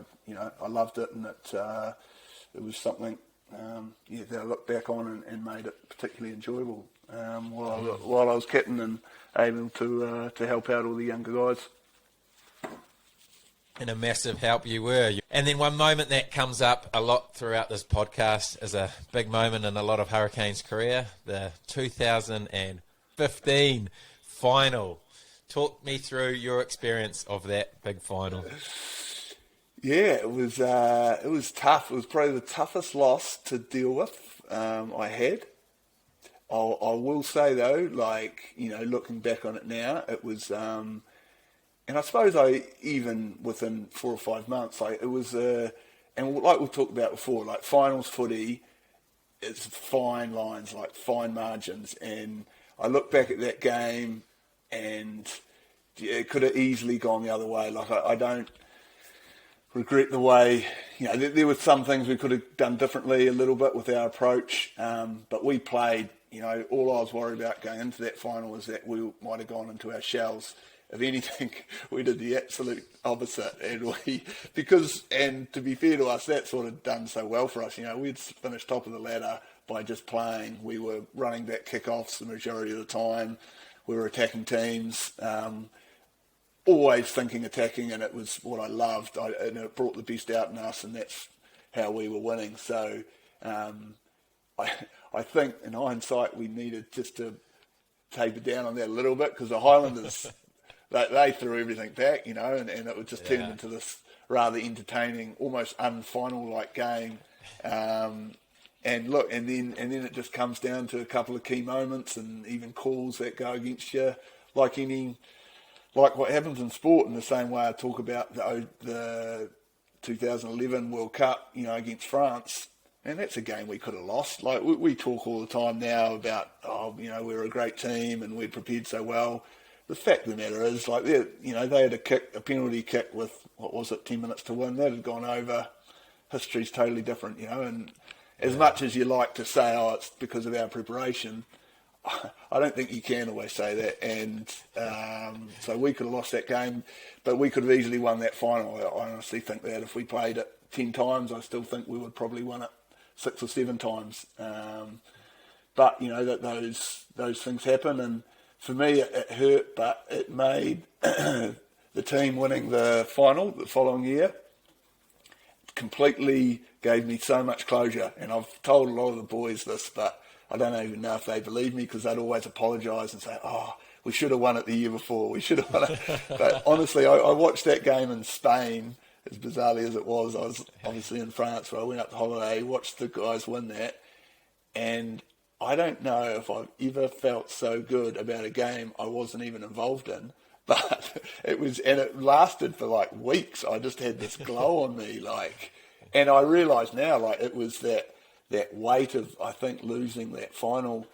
loved it, and it was something that I looked back on and made it particularly enjoyable while I was captain and able to help out all the younger guys. And a massive help you were. And then one moment that comes up a lot throughout this podcast is a big moment in a lot of Hurricanes' career, the 2015 final. Talk me through your experience of that big final. Yeah, it was tough. It was probably the toughest loss to deal with I had. I will say though, like, you know, looking back on it now, it was... and I suppose even within 4 or 5 months, like it was, and like we've talked about before, like finals footy, it's fine lines, like fine margins. And I look back at that game, and it could have easily gone the other way. Like I don't regret the way, you know, there were some things we could have done differently a little bit with our approach, but we played. You know, all I was worried about going into that final was that we might have gone into our shells. If anything, we did the absolute opposite, and to be fair to us, that sort of done so well for us. You know, we'd finished top of the ladder by just playing. We were running back kickoffs the majority of the time. We were attacking teams, always thinking attacking, and it was what I loved. And it brought the best out in us, and that's how we were winning. So I think in hindsight we needed just to taper down on that a little bit, because the Highlanders... They threw everything back, you know, and it would just turn into this rather entertaining, almost unfinal-like game. And look, and then it just comes down to a couple of key moments and even calls that go against you, like what happens in sport. In the same way I talk about the 2011 World Cup, you know, against France. And that's a game we could have lost. Like we talk all the time now about, you know, we're a great team and we're prepared so well. The fact of the matter is, like, they had a penalty kick with, 10 minutes to win. That had gone over. History's totally different, you know. And as much as you like to say, it's because of our preparation, I don't think you can always say that. And so we could have lost that game, but we could have easily won that final. I honestly think that if we played it 10 times, I still think we would probably win it 6 or 7 times. But, you know, that those things happen, and for me, it hurt, but it made the team winning the final the following year completely gave me so much closure. And I've told a lot of the boys this, but I don't even know if they believe me, because they'd always apologise and say, we should have won it the year before. We should have won it. But honestly, I watched that game in Spain, as bizarrely as it was. I was obviously in France, where I went up to holiday, watched the guys win that, and I don't know if I've ever felt so good about a game I wasn't even involved in, but it lasted for like weeks. I just had this glow on me, like, and I realise now, like, it was that weight of, I think, losing that final,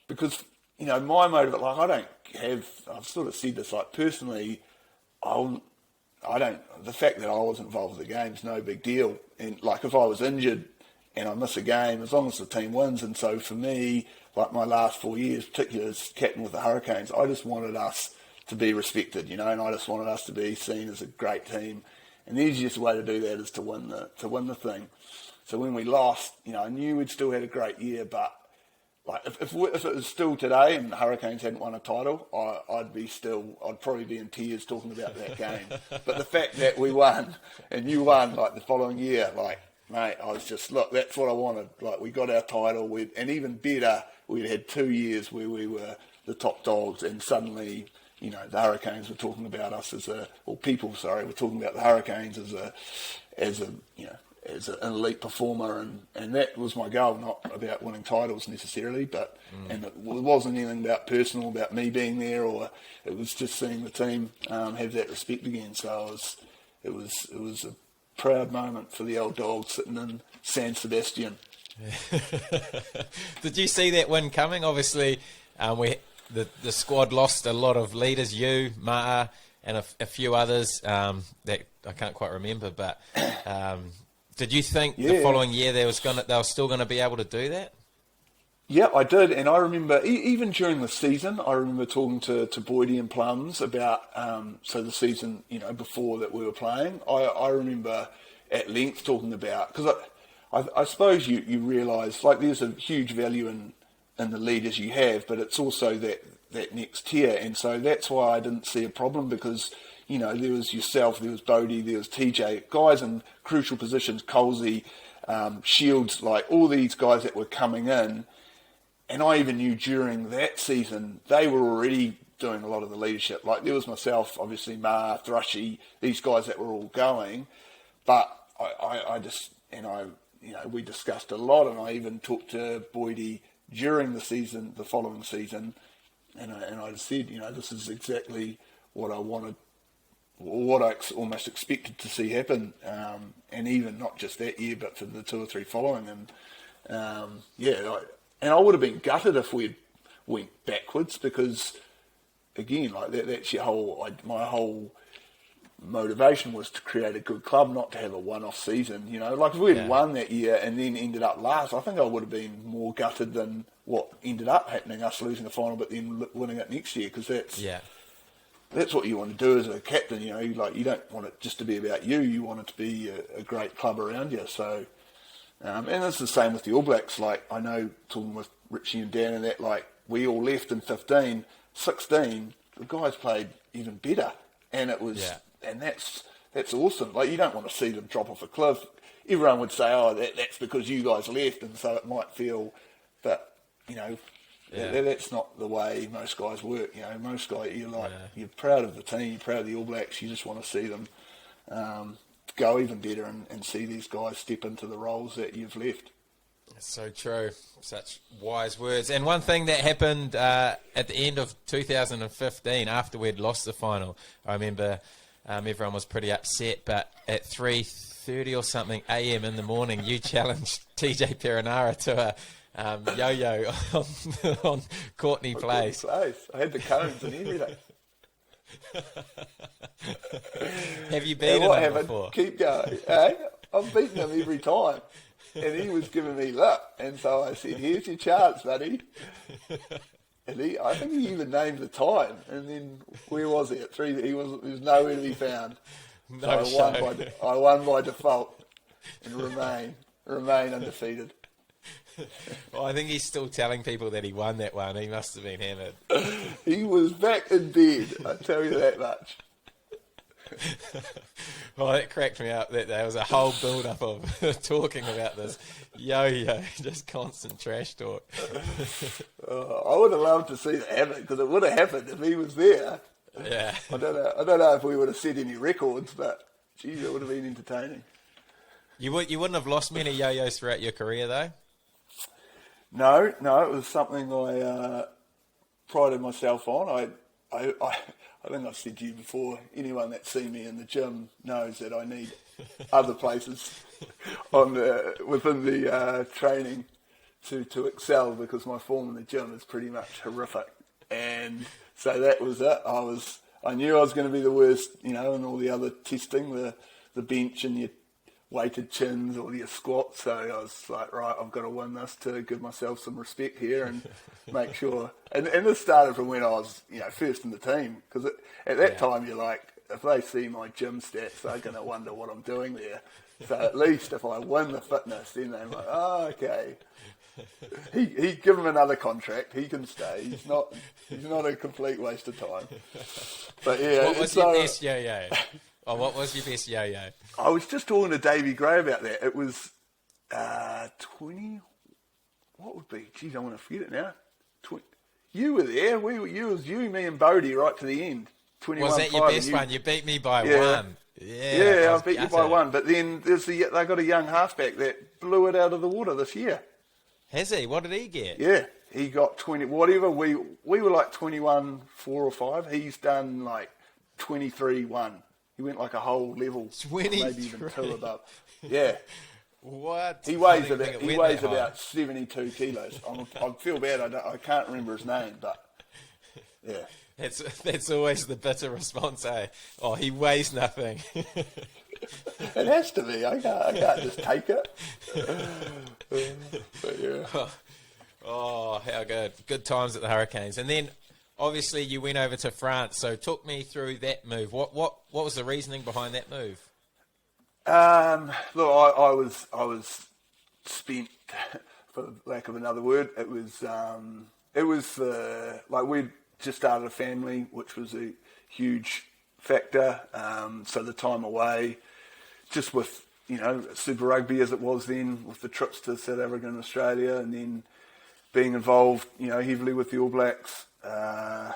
because, you know, my motive, like, I've sort of said this, like, personally, the fact that I wasn't involved with the game's no big deal, and like, if I was injured and I miss a game, as long as the team wins. And so for me, like my last 4 years, particularly as captain with the Hurricanes, I just wanted us to be respected, you know, and I just wanted us to be seen as a great team. And the easiest way to do that is to win the thing. So when we lost, you know, I knew we'd still had a great year, but like if it was still today and Hurricanes hadn't won a title, I'd probably be in tears talking about that game. But the fact that we won and you won like the following year, like mate, I was just look, that's what I wanted. Like we got our title, and even better, we'd had 2 years where we were the top dogs, and suddenly, you know, the Hurricanes were talking about us were talking about the Hurricanes as an elite performer, and that was my goal, not about winning titles necessarily, but and it wasn't anything about me being there, or it was just seeing the team have that respect again. So it was a proud moment for the old dog sitting in San Sebastian. Did you see that win coming? Obviously, the squad lost a lot of leaders, you, Ma'a, and a few others that I can't quite remember, but did you think the following year they were still going to be able to do that? Yeah, I did, and I remember even during the season, I remember talking to Boydie and Plums about so the season, you know, before that we were playing. I remember at length talking about, because I suppose you realise like there's a huge value in the leaders you have, but it's also that next tier, and so that's why I didn't see a problem, because you know, there was yourself, there was Bodie, there was TJ, guys in crucial positions, Colsey, Shields, like all these guys that were coming in. And I even knew during that season, they were already doing a lot of the leadership. Like there was myself, obviously, Ma, Thrushy, these guys that were all going. But we discussed a lot, and I even talked to Boydie during the season, the following season, and I said, you know, this is exactly what I wanted, what I almost expected to see happen, and even not just that year, but for the 2 or 3 following. And I would have been gutted if we went backwards, because again, like that's my whole motivation was to create a good club, not to have a one-off season. You know, like if we had won that year and then ended up last, I think I would have been more gutted than what ended up happening, us losing the final but then winning it next year, because that's what you want to do as a captain. You know, you don't want it just to be about you. You want it to be a great club around you. So, and it's the same with the All Blacks. Like I know, talking with Richie and Dan and that, like we all left in 15, 16. The guys played even better, and it was, and that's awesome. Like you don't want to see them drop off a cliff. Everyone would say, "Oh, that's because you guys left," and so it might feel, but you know. That's not the way most guys work. You know, most guys, you're proud of the team, you're proud of the All Blacks. You just want to see them go even better and see these guys step into the roles that you've left. That's so true. Such wise words. And one thing that happened at the end of 2015, after we'd lost the final, I remember everyone was pretty upset, but at 3:30 or something a.m. in the morning, you challenged TJ Perenara to a yo-yo on Courtney Place. I had the cones and everything. Have you beaten him before? Keep going. I've beaten him every time. And he was giving me luck. And so I said, here's your chance, buddy. And I think he even named the time. And then where was he? At 3, he was nowhere to be found. So I won by default and remain undefeated. Well, I think he's still telling people that he won that one. He must have been hammered. He was back in bed, I tell you that much. Well, that cracked me up that there was a whole build-up of talking about this yo-yo, just constant trash talk. I would have loved to see that happen, because it would have happened if he was there. Yeah. I don't know if we would have set any records, but geez, it would have been entertaining. You wouldn't have lost many yo-yos throughout your career, though? No, it was something I prided myself on. I think I've said to you before, anyone that's seen me in the gym knows that I need other places within the training to excel, because my form in the gym is pretty much horrific. And so that was it. I knew I was going to be the worst, you know, and all the other testing, the bench and your weighted chins or your squats. So I was like, right, I've got to win this to give myself some respect here and make sure. And this started from when I was, you know, first in the team, because at that time you're like, if they see my gym stats, they're going to wonder what I'm doing there. So at least if I win the fitness, then they're like, oh, okay. he give him another contract. He can stay. He's not a complete waste of time. But yeah, what was your best yo-yo? Oh, what was your best yo-yo? I was just talking to Davey Gray about that. It was 20. What would be? Geez, I want to forget it now. You were there. You was you, me, and Bodie right to the end. 21. Was that your best one? You beat me by one. Yeah, I beat you by one. But then they got a young halfback that blew it out of the water this year. Has he? What did he get? Yeah, he got 20. Whatever. We were like 21, 4 or 5. He's done like 23, 1. He went like a whole level, 23. maybe even 2 above. Yeah. What? He weighs about 72 kilos. I feel bad. I can't remember his name, but yeah. That's always the bitter response, eh? Oh, he weighs nothing. It has to be. I can't just take it. But yeah. Oh, how good. Good times at the Hurricanes. And then, obviously, you went over to France. So talk me through that move. What was the reasoning behind that move? Look, I was spent, for lack of another word. It was like we'd just started a family, which was a huge factor. So the time away, just with Super Rugby as it was then, with the trips to South Africa and Australia, and then being involved, heavily with the All Blacks, and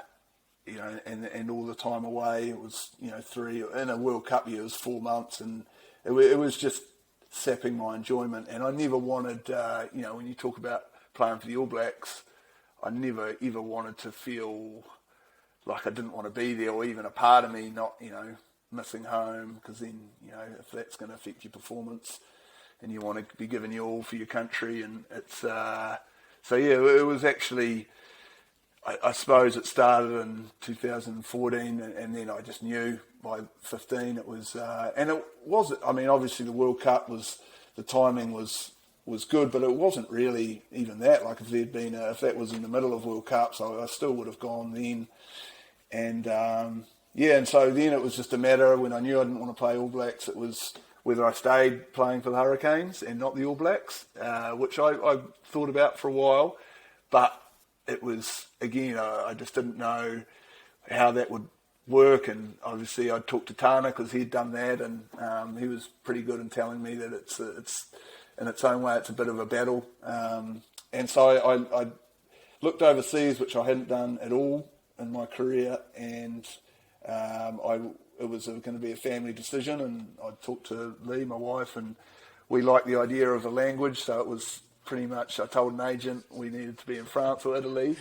all the time away. It was 3 in a World Cup year. It was 4 months, and it was just sapping my enjoyment. And I never wanted, when you talk about playing for the All Blacks, I never ever wanted to feel like I didn't want to be there, or even a part of me not, missing home, because then, if that's going to affect your performance, and you want to be giving your all for your country, and it's it was actually, I suppose it started in 2014, and then I just knew by 15 it was, and it was, obviously the World Cup the timing was good, but it wasn't really even that. Like if that was in the middle of World Cups, I still would have gone then. And and so then it was just a matter, when I knew I didn't want to play All Blacks, it was whether I stayed playing for the Hurricanes and not the All Blacks, which I thought about for a while. But it was, again, I just didn't know how that would work. And obviously I'd talked to Tana because he'd done that, and he was pretty good in telling me that it's in its own way, it's a bit of a battle. And so I looked overseas, which I hadn't done at all in my career, and it was going to be a family decision. And I talked to Lee, my wife, and we liked the idea of the language, so it was pretty much, I told an agent we needed to be in France or Italy.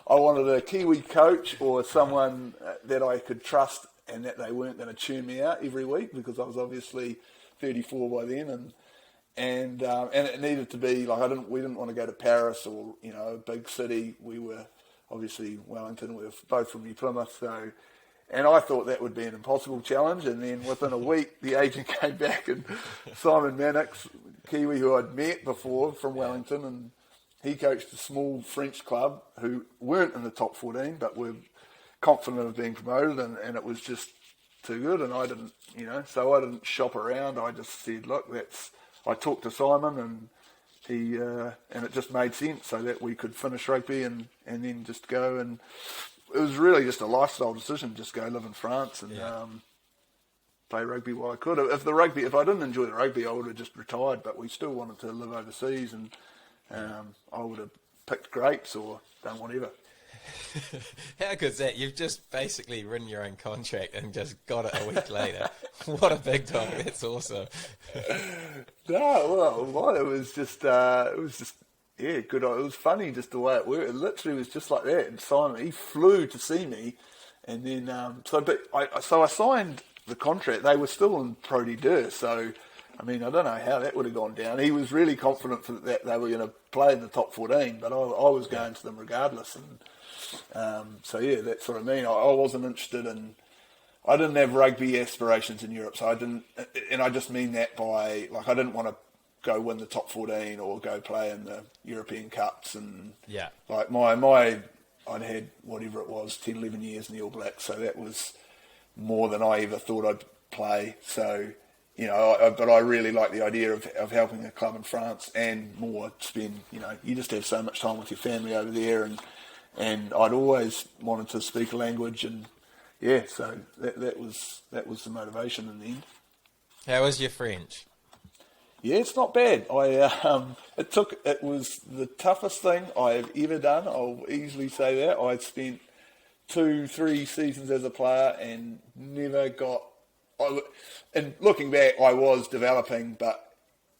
I wanted a Kiwi coach or someone that I could trust, and that they weren't going to tune me out every week, because I was obviously 34 by then, and it needed to be like, we didn't want to go to Paris or a big city. We were obviously Wellington. We were both from New Plymouth, so. And I thought that would be an impossible challenge. And then within a week, the agent came back, and Simon Mannix, Kiwi, who I'd met before from Wellington, and he coached a small French club who weren't in the top 14, but were confident of being promoted, and it was just too good. And I didn't, so I didn't shop around. I just said, look, I talked to Simon, and he, and it just made sense, so that we could finish rugby and then just go. And it was really just a lifestyle decision, just go live in France and play rugby while I could. If I didn't enjoy the rugby, I would have just retired, but we still wanted to live overseas, and I would have picked grapes or done whatever. How good's that? You've just basically written your own contract and just got it a week later. What a big dog. That's awesome. No, well, it was just yeah, good. It was funny just the way it worked. It literally was just like that. And Simon, he flew to see me, and then I signed the contract. They were still in Pro D2, so I don't know how that would have gone down. He was really confident that they were going to play in the top 14, but I was going to them regardless. And so yeah, that's what I mean. I wasn't interested in. I didn't have rugby aspirations in Europe, so I didn't. And I just mean that by I didn't want to go win the top 14 or go play in the European Cups. And I'd had whatever it was, 10, 11 years in the All Blacks, so that was more than I ever thought I'd play. So, but I really like the idea of helping a club in France and more spend, you just have so much time with your family over there, and I'd always wanted to speak a language, and so that was the motivation in the end. How was your French? Yeah, it's not bad. It was the toughest thing I've ever done. I'll easily say that. I spent 2-3 seasons as a player and never got. And looking back, I was developing, but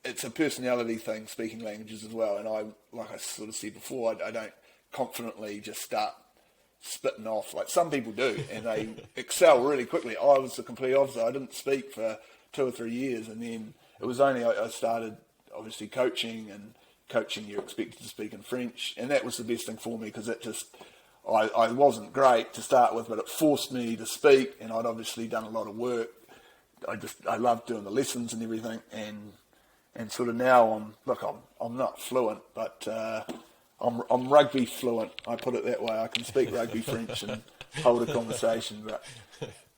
it's a personality thing, speaking languages as well. And like I sort of said before, I don't confidently just start spitting off like some people do, and they excel really quickly. I was the complete opposite. I didn't speak for 2 or 3 years, and then it was only I started obviously coaching, and coaching you're expected to speak in French, and that was the best thing for me because it just I wasn't great to start with, but it forced me to speak, and I'd obviously done a lot of work. I loved doing the lessons and everything, and sort of now I'm not fluent, but I'm rugby fluent. I put it that way. I can speak rugby French and hold a conversation, but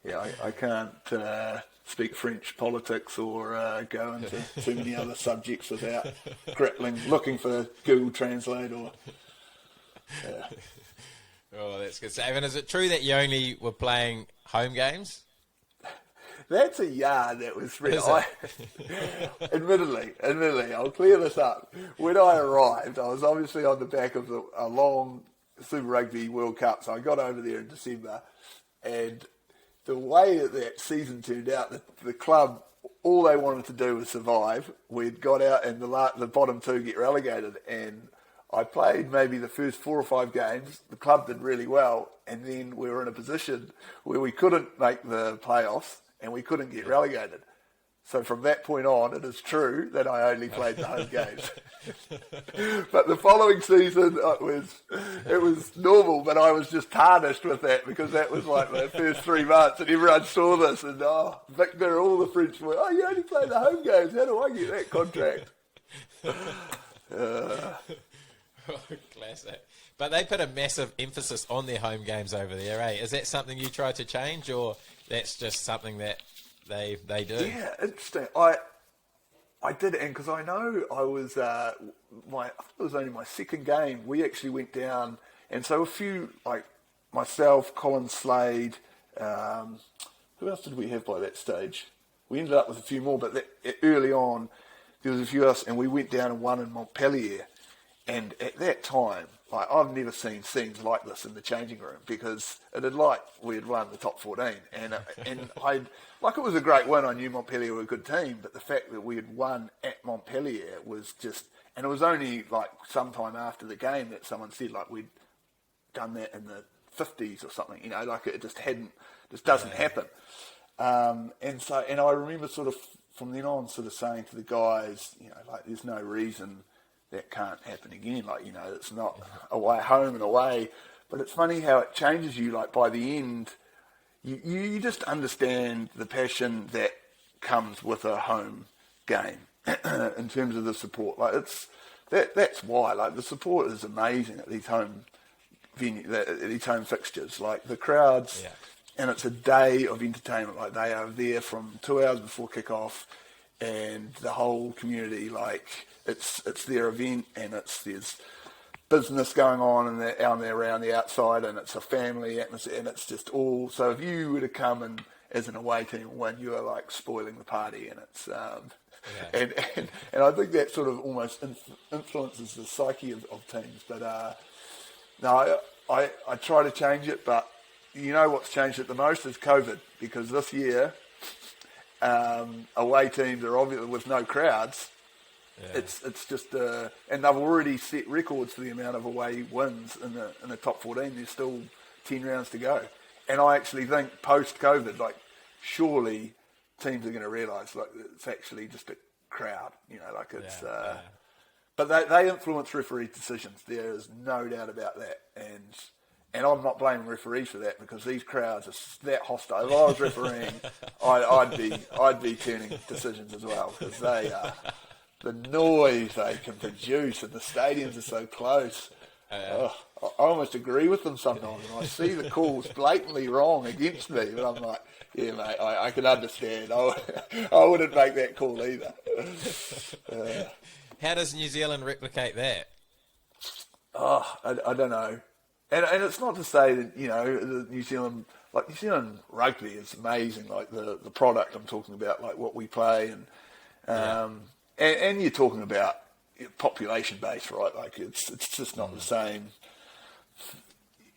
I can't speak French politics or go into too many other subjects without looking for Google Translate or. Oh, that's good. So, Evan, is it true that you only were playing home games? That's a yarn that was spread. Admittedly, I'll clear this up. When I arrived, I was obviously on the back of a long Super Rugby World Cup, so I got over there in December, and the way that season turned out, the club, all they wanted to do was survive. We'd got out and the bottom two get relegated, and I played maybe the first 4 or 5 games. The club did really well, and then we were in a position where we couldn't make the playoffs and we couldn't get relegated. So from that point on, it is true that I only played the home games. But the following season, it was normal, but I was just tarnished with that because that was like the first 3 months, and everyone saw this, and Victor, all the French were, you only play the home games. How do I get that contract? Classic. But they put a massive emphasis on their home games over there, eh? Is that something you try to change, or that's just something that they do? Yeah, interesting. I did, and because I know I was I think it was only my second game. We actually went down, and so a few like myself, Colin Slade. Who else did we have by that stage? We ended up with a few more, but early on there was a few else, and we went down and won in Montpellier. And at that time, like I've never seen scenes like this in the changing room because it had we had won the top 14, and it was a great win. I knew Montpellier were a good team, but the fact that we had won at Montpellier was just, and it was only like sometime after the game that someone said like we'd done that in the 50s or something, like it just doesn't happen. And I remember sort of from then on sort of saying to the guys, like there's no reason that can't happen again. Like, it's not away, home and away. But it's funny how it changes you. Like, by the end, you just understand the passion that comes with a home game in terms of the support. Like, that's why. Like, the support is amazing at these home these home fixtures. Like, the crowds, and it's a day of entertainment. Like, they are there from 2 hours before kick-off, and the whole community, like, it's their event, and there's business going on and they're around the outside, and it's a family atmosphere, and it's just all. So if you were to come and as an away team win, you are like spoiling the party, and it's and I think that sort of almost influences the psyche of teams. But no, I try to change it, but what's changed it the most is COVID, because this year away teams are obviously with no crowds. Yeah. It's just and they've already set records for the amount of away wins in the top 14. There's still 10 rounds to go, and I actually think post COVID, like surely teams are going to realise like it's actually just a crowd, like it's. But they influence referee decisions. There is no doubt about that, and I'm not blaming referees for that because these crowds are that hostile. If I was refereeing, I'd be turning decisions as well because they are. The noise they can produce, and the stadiums are so close. I almost agree with them sometimes, and I see the calls blatantly wrong against me, but I'm like, yeah, mate, I can understand. I wouldn't make that call either. How does New Zealand replicate that? I don't know. And it's not to say that, the New Zealand rugby is amazing, like the product I'm talking about, like what we play, and you're talking about population base, right? Like it's just not the same.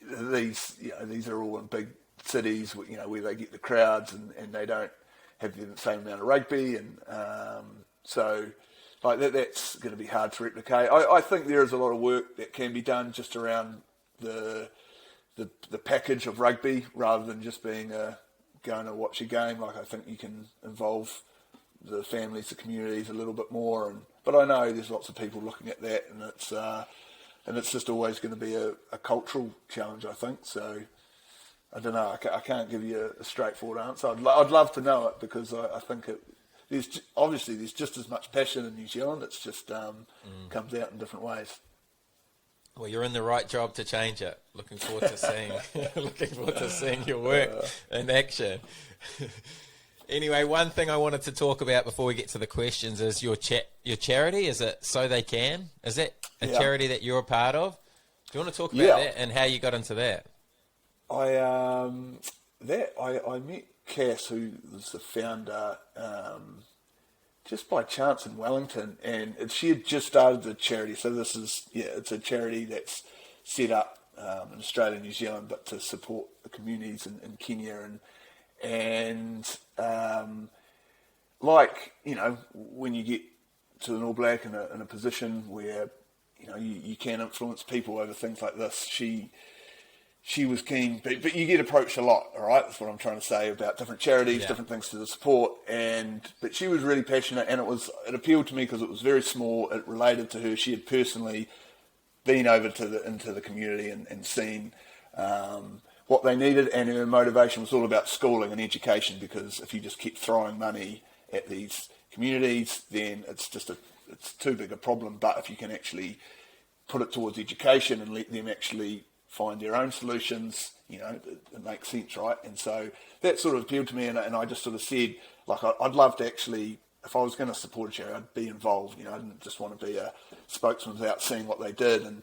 These are all in big cities, where they get the crowds and they don't have the same amount of rugby, and so like that's going to be hard to replicate. I think there is a lot of work that can be done just around the package of rugby rather than just being going to watch a game. Like I think you can involve the families, the communities a little bit more, but I know there's lots of people looking at that, and it's just always going to be a cultural challenge, I think. So I don't know. I can't give you a straightforward answer. I'd love to know it, because I think there's just as much passion in New Zealand. It's just comes out in different ways. Well, you're in the right job to change it. Looking forward to seeing your work in action. Anyway, one thing I wanted to talk about before we get to the questions is your charity. Is it So They Can? Is that a charity that you're a part of? Do you want to talk about that and how you got into that? I met Cass, who was the founder, just by chance in Wellington, and she had just started the charity. So it's a charity that's set up in Australia and New Zealand, but to support the communities in Kenya and when you get to an All Black in a position where you can influence people over things like this, she was keen, but you get approached a lot, all right? That's what I'm trying to say about different charities, different things to the support, but she was really passionate, and it appealed to me because it was very small. It related to her. She had personally been over into the community and seen what they needed, and her motivation was all about schooling and education, because if you just keep throwing money at these communities, then it's too big a problem. But if you can actually put it towards education and let them actually find their own solutions, it makes sense, right? And so that sort of appealed to me, and I just sort of said, like, I'd love to actually, if I was going to support a charity, I'd be involved. I didn't just want to be a spokesman without seeing what they did. And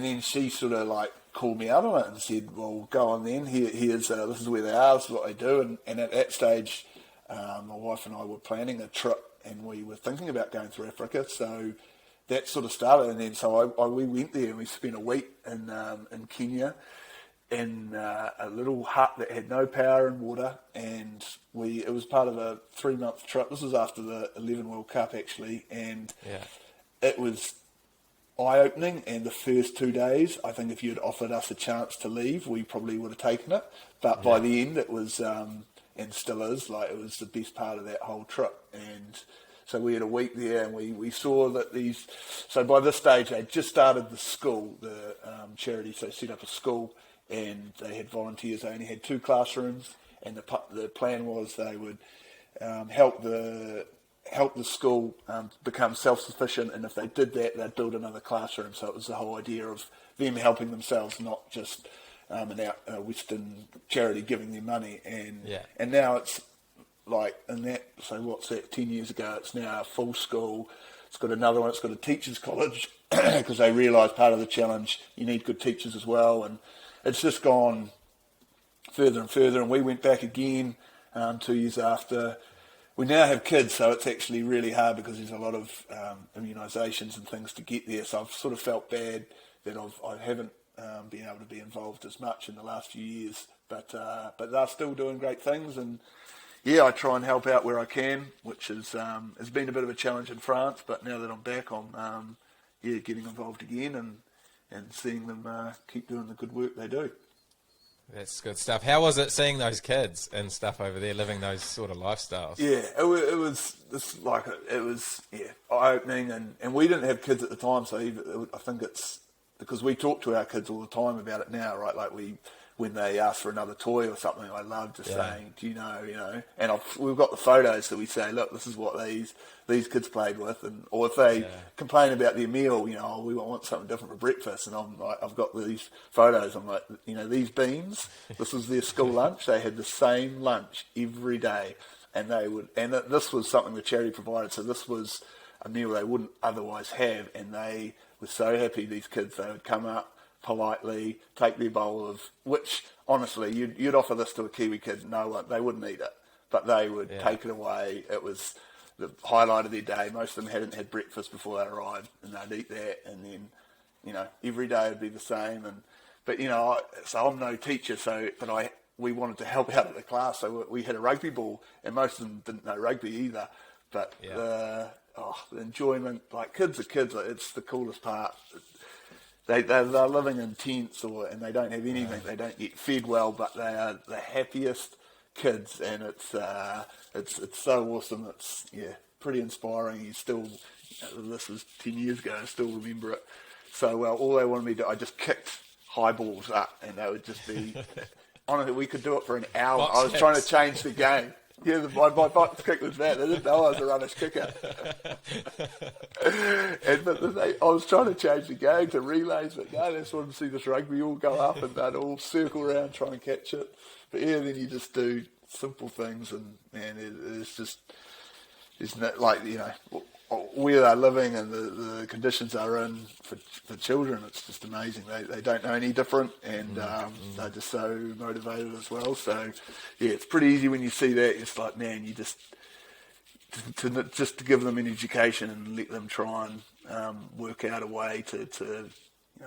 then she sort of like called me out on it and said, well, go on then, here's this is where they are, this is what they do. And at that stage, my wife and I were planning a trip, and we were thinking about going through Africa. So that sort of started, and then so we went there and we spent a week in Kenya in a little hut that had no power and water, and it was part of a 3-month trip. This was after the 11 World Cup actually, and it was eye-opening. And the first 2 days, I think if you had offered us a chance to leave, we probably would have taken it. But by the end, it was and still is, like, it was the best part of that whole trip. And so we had a week there, and we saw that so by this stage they had just started the school, the charity, so set up a school, and they had volunteers. They only had 2 classrooms, and the plan was they would help the school become self-sufficient, and if they did that, they'd build another classroom. So it was the whole idea of them helping themselves, not just a Western charity giving them money. And now it's like, so what's that, 10 years ago, it's now a full school. It's got another one, it's got a teachers' college, because they realised part of the challenge, you need good teachers as well. And it's just gone further and further, and we went back again 2 years after. We now have kids, so it's actually really hard because there's a lot of immunisations and things to get there. So I've sort of felt bad that I haven't been able to be involved as much in the last few years. But they're still doing great things, and I try and help out where I can, which has been a bit of a challenge in France. But now that I'm back, I'm getting involved again and seeing them keep doing the good work they do. That's good stuff. How was it seeing those kids and stuff over there living those sort of lifestyles? Yeah, it was eye-opening, and we didn't have kids at the time, so I think it's because we talk to our kids all the time about it now, right? Like we when they ask for another toy or something, I love just saying, do you know, and we've got the photos that we say, look, this is what these kids played with, and or if they complain about their meal, we want something different for breakfast, and I'm like, I've got these photos, I'm like, these beans, this was their school lunch, they had the same lunch every day, and this was something the charity provided, so this was a meal they wouldn't otherwise have, and they were so happy, these kids, they would come up politely, take their bowl of, which honestly, you'd offer this to a Kiwi kid, no one, they wouldn't eat it, but they would take it away. It was the highlight of their day. Most of them hadn't had breakfast before they arrived, and they'd eat that, and then, every day would be the same. But so I'm no teacher, but we wanted to help out at the class, so we had a rugby ball, and most of them didn't know rugby either, but the enjoyment, like kids are kids, it's the coolest part. They're living in tents and they don't have anything. They don't get fed well, but they are the happiest kids, and it's so awesome. It's pretty inspiring. This was 10 years ago. I still remember it so well. All they wanted me to do, I just kicked high balls up, and they would just be. Honestly, we could do it for an hour. Box I was kicks. trying to change the game. Yeah, my box kick was that. They didn't know I was a rubbish kicker. I was trying to change the game to relays, but no, they just wanted to see this rugby all go up and they'd all circle around trying to catch it. But then you just do simple things, and man, it's just, isn't it like, where they're living and the conditions they're in for children, it's just amazing. They don't know any different, and they're just so motivated as well. So, it's pretty easy when you see that. It's like, man, you just to give them an education and let them try and work out a way to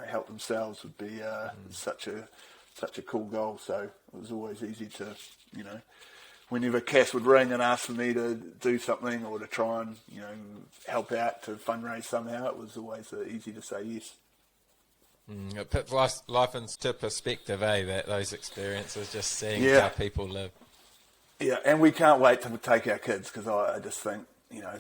help themselves would be such a cool goal. So it was always easy to, whenever Cass would ring and ask for me to do something or to try and, help out to fundraise somehow, it was always easy to say yes. It puts life into perspective, those experiences, just seeing how people live. Yeah, and we can't wait to take our kids, because I just think,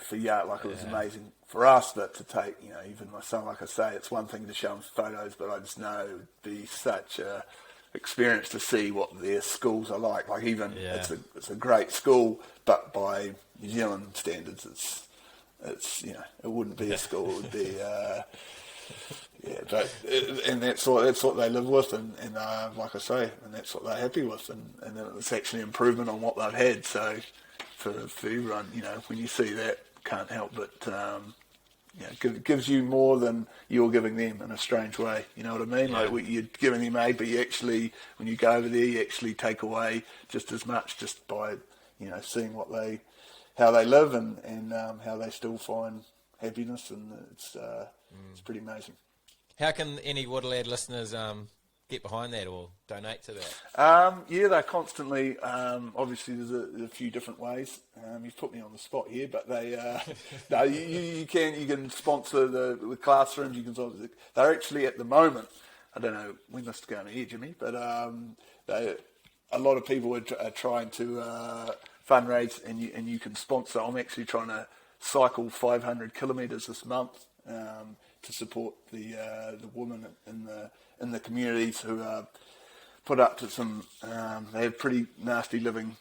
for it was amazing for us, but to take, even my son, like I say, it's one thing to show him photos, but I just know it would be such a experience to see what their schools are like. Like it's a great school, but by New Zealand standards, it's it wouldn't be a school. It would be and that's what they live with, and like I say, and that's what they're happy with, and it's actually improvement on what they've had. So for everyone, when you see that, can't help but gives you more than you're giving them in a strange way. You know what I mean? Yeah. Like you're giving them aid, but you actually, when you go over there, you actually take away just as much just by, seeing how they live and how they still find happiness, and it's pretty amazing. How can any Waterlad listeners get behind that or donate to that? They're constantly, obviously there's a few different ways. You've put me on the spot here, but they, no, you can sponsor the classrooms, they're actually at the moment, I don't know when this is going to air, Jimmy, but a lot of people are trying to fundraise, and you can sponsor. I'm actually trying to cycle 500 kilometres this month to support the women in the communities who are put up to some. They have pretty nasty living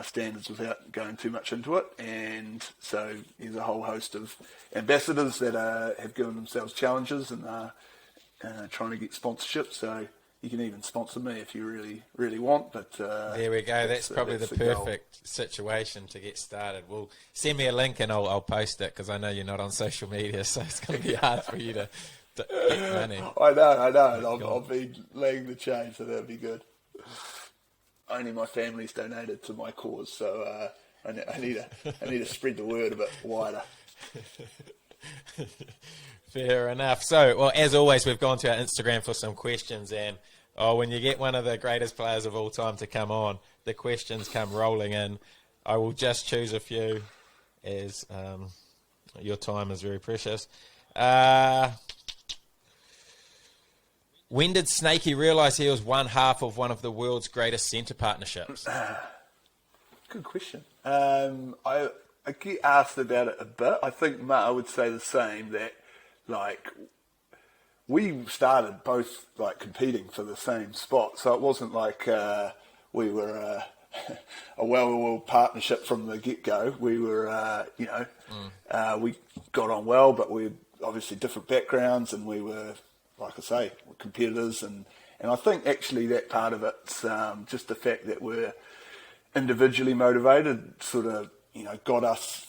standards without going too much into it, and so there's a whole host of ambassadors that have given themselves challenges and are trying to get sponsorship. So you can even sponsor me if you really, really want. But there we go. That's probably the perfect situation to get started. Well, send me a link and I'll post it, because I know you're not on social media, so it's going to be hard for you to get money. I know. And I'll be leading the chain, so that'll be good. Only my family's donated to my cause, so I need to spread the word a bit wider. Fair enough. So, well, as always, we've gone to our Instagram for some questions, and when you get one of the greatest players of all time to come on, the questions come rolling in. I will just choose a few, as your time is very precious. When did Snakey realise he was one half of one of the world's greatest centre partnerships? Good question. I get asked about it a bit. I think Matt, I would say the same, that like we started both like competing for the same spot, so it wasn't like we were a well partnership from the get-go. We were, we got on well, but we had obviously different backgrounds, and we were, like I say, competitors, and I think actually that part of it's just the fact that we're individually motivated sort of, got us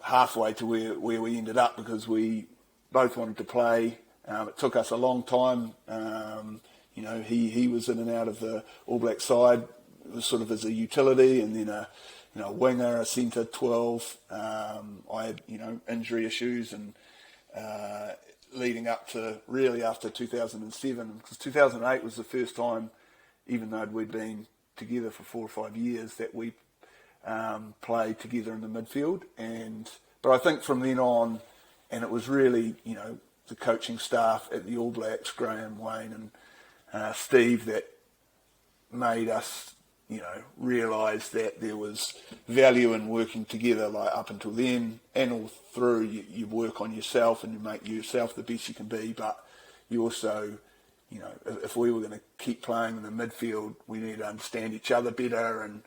halfway to where we ended up, because we both wanted to play. It took us a long time. He was in and out of the All Black side, sort of as a utility, and then a winger, a centre, 12. I had injury issues, and leading up to really after 2007, because 2008 was the first time, even though we'd been together for 4 or 5 years, that we played together in the midfield. But I think from then on, and it was really the coaching staff at the All Blacks, Graham, Wayne, and Steve, that made us realise that there was value in working together. Like up until then and all through, you work on yourself and you make yourself the best you can be, but you also, if we were going to keep playing in the midfield, we needed to understand each other better. And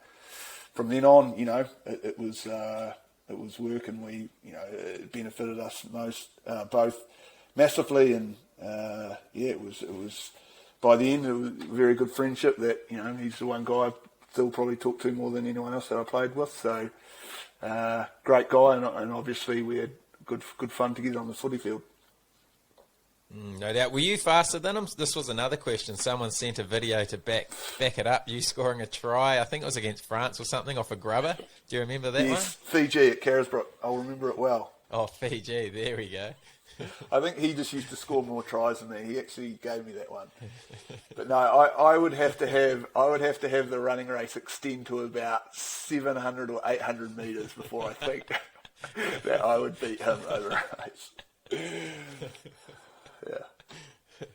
from then on, it was work, and we, it benefited us both massively. And it was by the end, it was a very good friendship. That he's the one guy I still probably talk to more than anyone else that I played with. So great guy, and obviously we had good fun together on the footy field. No doubt. Were you faster than him? This was another question. Someone sent a video to back it up. You scoring a try, I think it was against France or something, off a grubber. Do you remember that one? Fiji at Carisbrook. I'll remember it well. Oh, Fiji. There we go. I think he just used to score more tries than me. He actually gave me that one. But no, I would have to have the running race extend to about 700 or 800 metres before I think that I would beat him over a race. Yeah.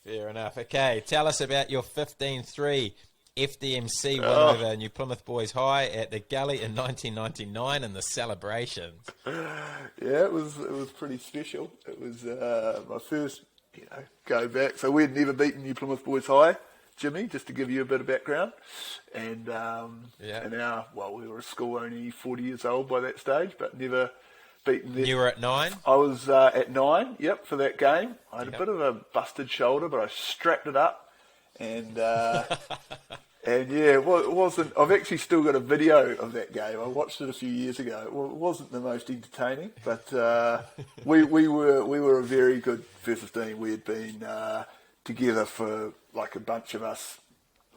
Fair enough. Okay, tell us about your 15-3 FDMC win over New Plymouth Boys High at the Gully in 1999 and the celebrations. Yeah, it was pretty special. It was my first go back. So we'd never beaten New Plymouth Boys High, Jimmy, just to give you a bit of background. And we were a school only 40 years old by that stage, but never beaten them. You were at 9? I was at 9, for that game. I had a bit of a busted shoulder, but I strapped it up. And it wasn't. I've actually still got a video of that game. I watched it a few years ago. It wasn't the most entertaining, but we were a very good first 15. We had been together for like a bunch of us,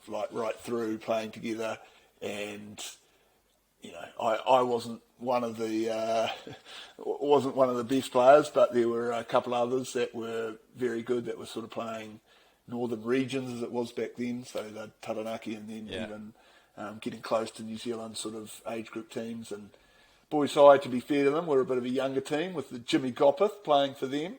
like right through playing together, and I wasn't one of the best players, but there were a couple others that were very good, that were sort of playing Northern regions as it was back then, so the Taranaki, and then even getting close to New Zealand sort of age group teams. And Boys High, to be fair to them, were a bit of a younger team with the Jimmy Gopeth playing for them.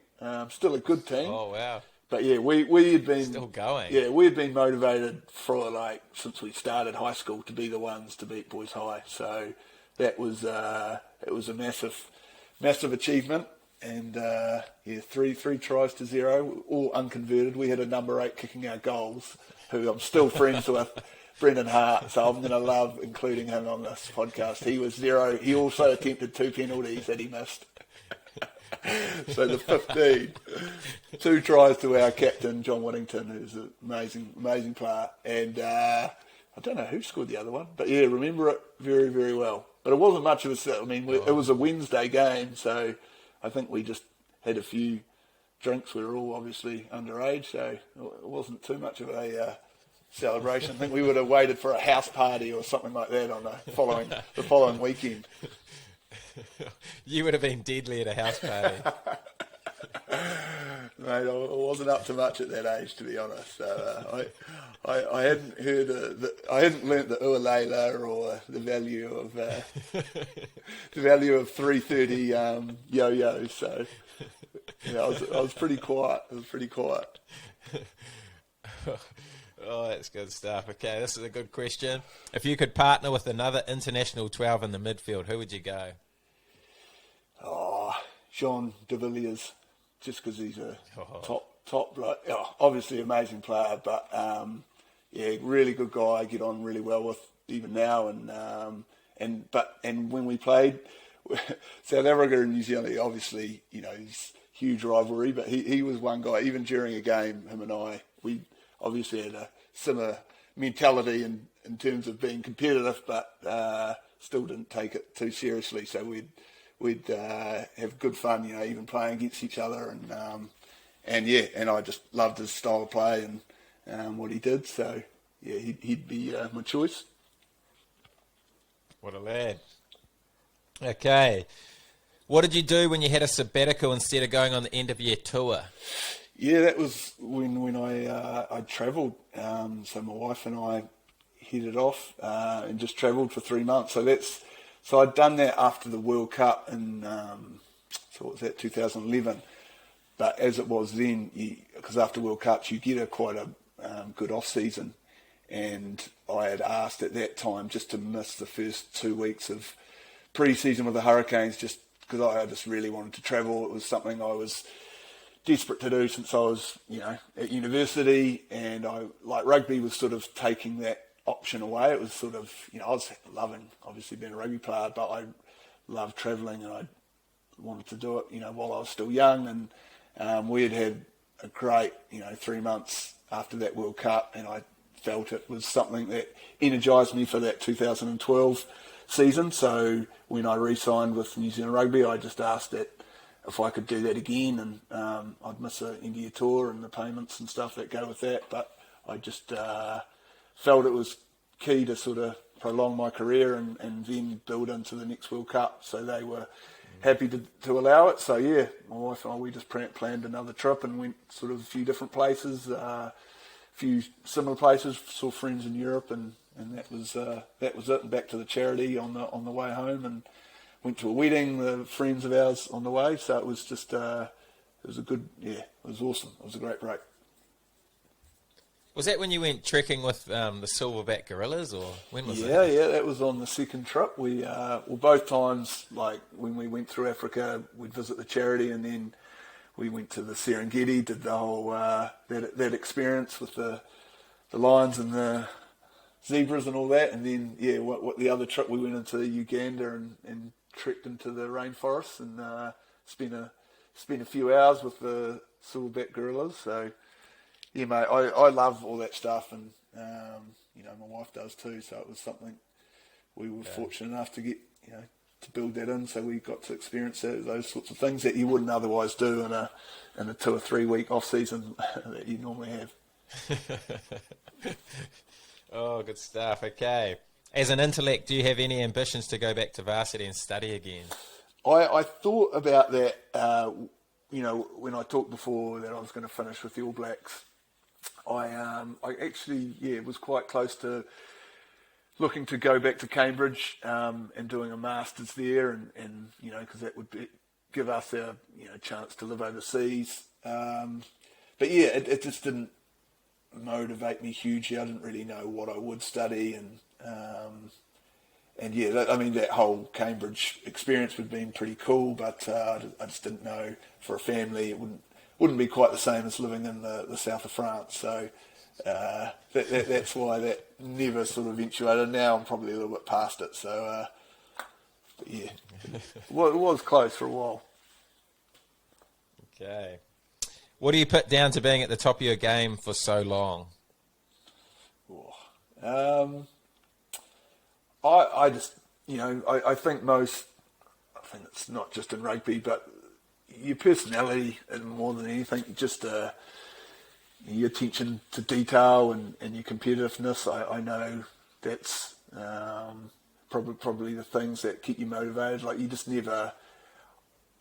Still a good team. Oh wow! But we had been still going. Yeah, we had been motivated for since we started high school to be the ones to beat Boys High. So that was it was a massive achievement. And 3 tries to 0, all unconverted. We had a number 8 kicking our goals, who I'm still friends with, Brendan Hart. So I'm going to love including him on this podcast. He was 0. He also attempted 2 penalties that he missed. So the 15, 2 tries to our captain John Whittington, who's an amazing player. And I don't know who scored the other one, but remember it very, very well. But it wasn't much of a. I mean, it was a Wednesday game, so I think we just had a few drinks. We were all obviously underage, so it wasn't too much of a celebration. I think we would have waited for a house party or something like that on the following weekend. You would have been deadly at a house party. Mate, I wasn't up to much at that age, to be honest. So, I hadn't heard I hadn't learnt the ualela or the value of 330 yo-yos. So I was pretty quiet. Oh, that's good stuff. Okay, this is a good question. If you could partner with another international 12 in the midfield, who would you go? Jean de Villiers. just because he's a top bloke. Oh, obviously amazing player, but really good guy. I get on really well with even now, and when we played South Africa and New Zealand, obviously he's huge rivalry, but he was one guy. Even during a game, him and we obviously had a similar mentality in terms of being competitive, but still didn't take it too seriously. So we'd have good fun, even playing against each other, and I just loved his style of play and what he did. So he'd be my choice. What a lad. Okay. What did you do when you had a sabbatical instead of going on the end of year tour? Yeah, that was when I travelled. So my wife and I headed off and just travelled for 3 months. So I'd done that after the World Cup in so what was that, 2011. But as it was then, because after World Cups you get quite a good off season, and I had asked at that time just to miss the first 2 weeks of pre-season with the Hurricanes, just because I just really wanted to travel. It was something I was desperate to do since I was, at university, and rugby was sort of taking that option away. It was sort of, I was loving, obviously, being a rugby player, but I loved travelling, and I wanted to do it, while I was still young. And we had a great, 3 months after that World Cup, and I felt it was something that energised me for that 2012 season. So when I re-signed with New Zealand Rugby, I just asked that if I could do that again, and I'd miss the India tour and the payments and stuff that go with that. But I just felt it was key to sort of prolong my career and then build into the next World Cup. So they were happy to allow it. So yeah, my wife and I, we just planned another trip and went sort of a few different places, a few similar places, saw friends in Europe, and that was it. And back to the charity on the way home, and went to a wedding, the friends of ours on the way. So it was just it was it was awesome. It was a great break. Was that when you went trekking with the silverback gorillas, or when was that? Yeah, that was on the second trip. We both times, like when we went through Africa, we'd visit the charity, and then we went to the Serengeti, did the whole that experience with the lions and the zebras and all that, and then what the other trip we went into Uganda and trekked into the rainforest and spent a few hours with the silverback gorillas. So yeah, mate, I love all that stuff, and my wife does too. So it was something we were fortunate enough to get to build that in. So we got to experience those sorts of things that you wouldn't otherwise do in a 2 or 3 week off season that you normally have. Oh, good stuff. Okay. As an intellect, do you have any ambitions to go back to varsity and study again? I thought about that, when I talked before that I was going to finish with the All Blacks. I actually, was quite close to looking to go back to Cambridge and doing a master's there, and because that would give us a chance to live overseas. But yeah, it just didn't motivate me hugely. I didn't really know what I would study, and that whole Cambridge experience would have been pretty cool, but I just didn't know, for a family it wouldn't be quite the same as living in the south of France. So that's why that never sort of eventuated. Now I'm probably a little bit past it. So but yeah, it was close for a while. Okay. What do you put down to being at the top of your game for so long? I just, I think it's not just in rugby, but your personality, and more than anything, just your attention to detail and your competitiveness. I know that's probably the things that keep you motivated. Like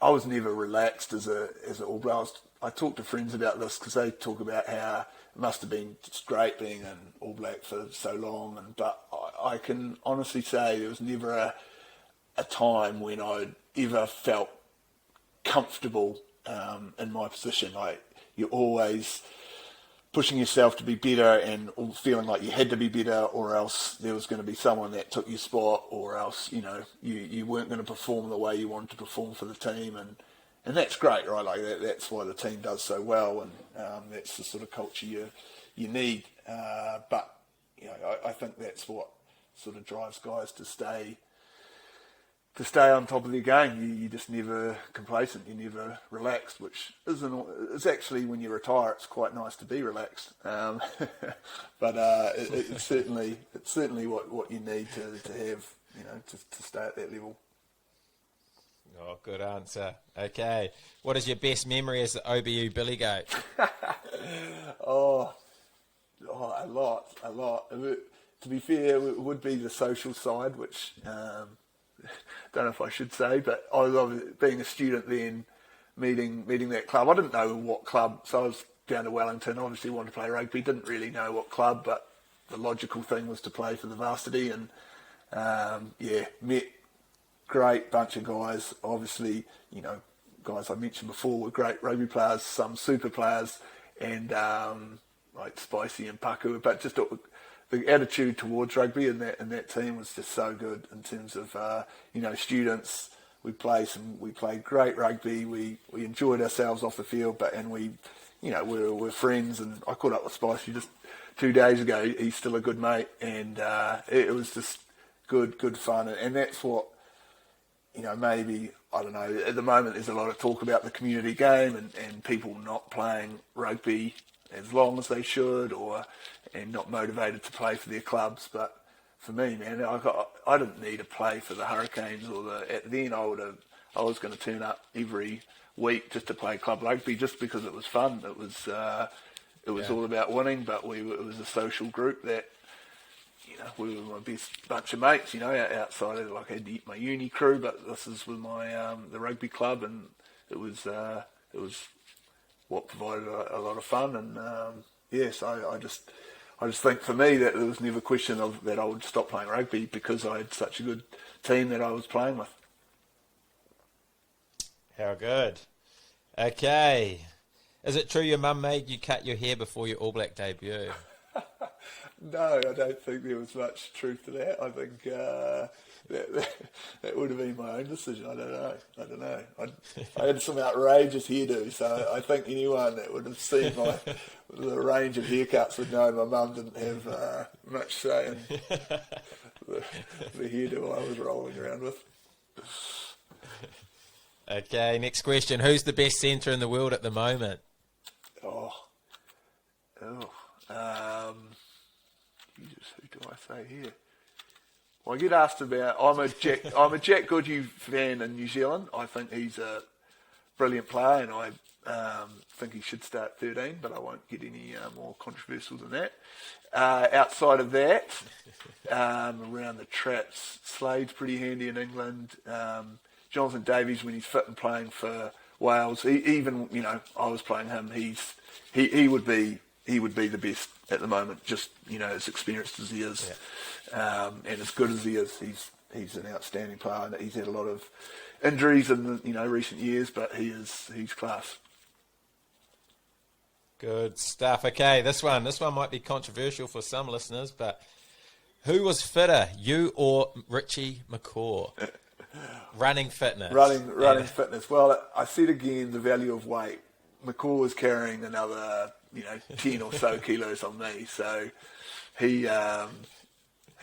I was never relaxed as an All Black. I talk to friends about this because they talk about how it must have been just great being an All Black for so long, but I can honestly say there was never a time when I'd ever felt comfortable in my position. Like, you're always pushing yourself to be better and feeling like you had to be better, or else there was going to be someone that took your spot, or else you weren't going to perform the way you wanted to perform for the team, and that's great, right? Like that's why the team does so well, and that's the sort of culture you need. But I think that's what sort of drives guys to stay on top of their game. You're just never complacent. You're never relaxed, which it's actually, when you retire, it's quite nice to be relaxed. But it's certainly what you need to have, to stay at that level. Oh, good answer. Okay. What is your best memory as the OBU Billy Goat? Oh, a lot. To be fair, it would be the social side, which don't know if I should say, but I was being a student then, meeting that club. I didn't know what club, so I was down to Wellington. Obviously wanted to play rugby. Didn't really know what club, but the logical thing was to play for the varsity, and met great bunch of guys. Obviously, guys I mentioned before were great rugby players, some super players, and like Spicy and Paku, but just the attitude towards rugby and that team was just so good in terms of students. We played great rugby. We enjoyed ourselves off the field, and we're friends. And I caught up with Spicy just 2 days ago. He's still a good mate, and it was just good fun. And that's what maybe, I don't know. At the moment, there's a lot of talk about the community game and people not playing rugby as long as they should, and not motivated to play for their clubs. But for me, man, I didn't need to play for the Hurricanes at the end. I was going to turn up every week just to play club rugby, just because it was fun. It was all about winning, but it was a social group that we were my best bunch of mates. Outside of, like, I had my uni crew, but this is with my the rugby club, and it was what provided a lot of fun. And I just think for me that there was never a question of that I would stop playing rugby, because I had such a good team that I was playing with. How good. Okay. Is it true your mum made you cut your hair before your All Black debut? No, I don't think there was much truth to that. I think that would have been my own decision. I don't know. I had some outrageous hairdo, so I think anyone that would have seen the range of haircuts would know my mum didn't have much say in the hairdo I was rolling around with. Okay, next question. Who's the best centre in the world at the moment? Who do I say here? Well, I get asked about. I'm a Jack Goodhue fan in New Zealand. I think he's a brilliant player, and I think he should start 13. But I won't get any more controversial than that. Outside of that, around the traps, Slade's pretty handy in England. Jonathan Davies, when he's fit and playing for Wales, I was playing him. He would be the best at the moment, just as experienced as he is, and as good as he is. He's an outstanding player. He's had a lot of injuries in recent years, but he's class. Good stuff. Okay, this one might be controversial for some listeners, but who was fitter, you or Richie McCaw? Running fitness. Running fitness. Well, I said again the value of weight. McCaw was carrying another 10 or so kilos on me, so he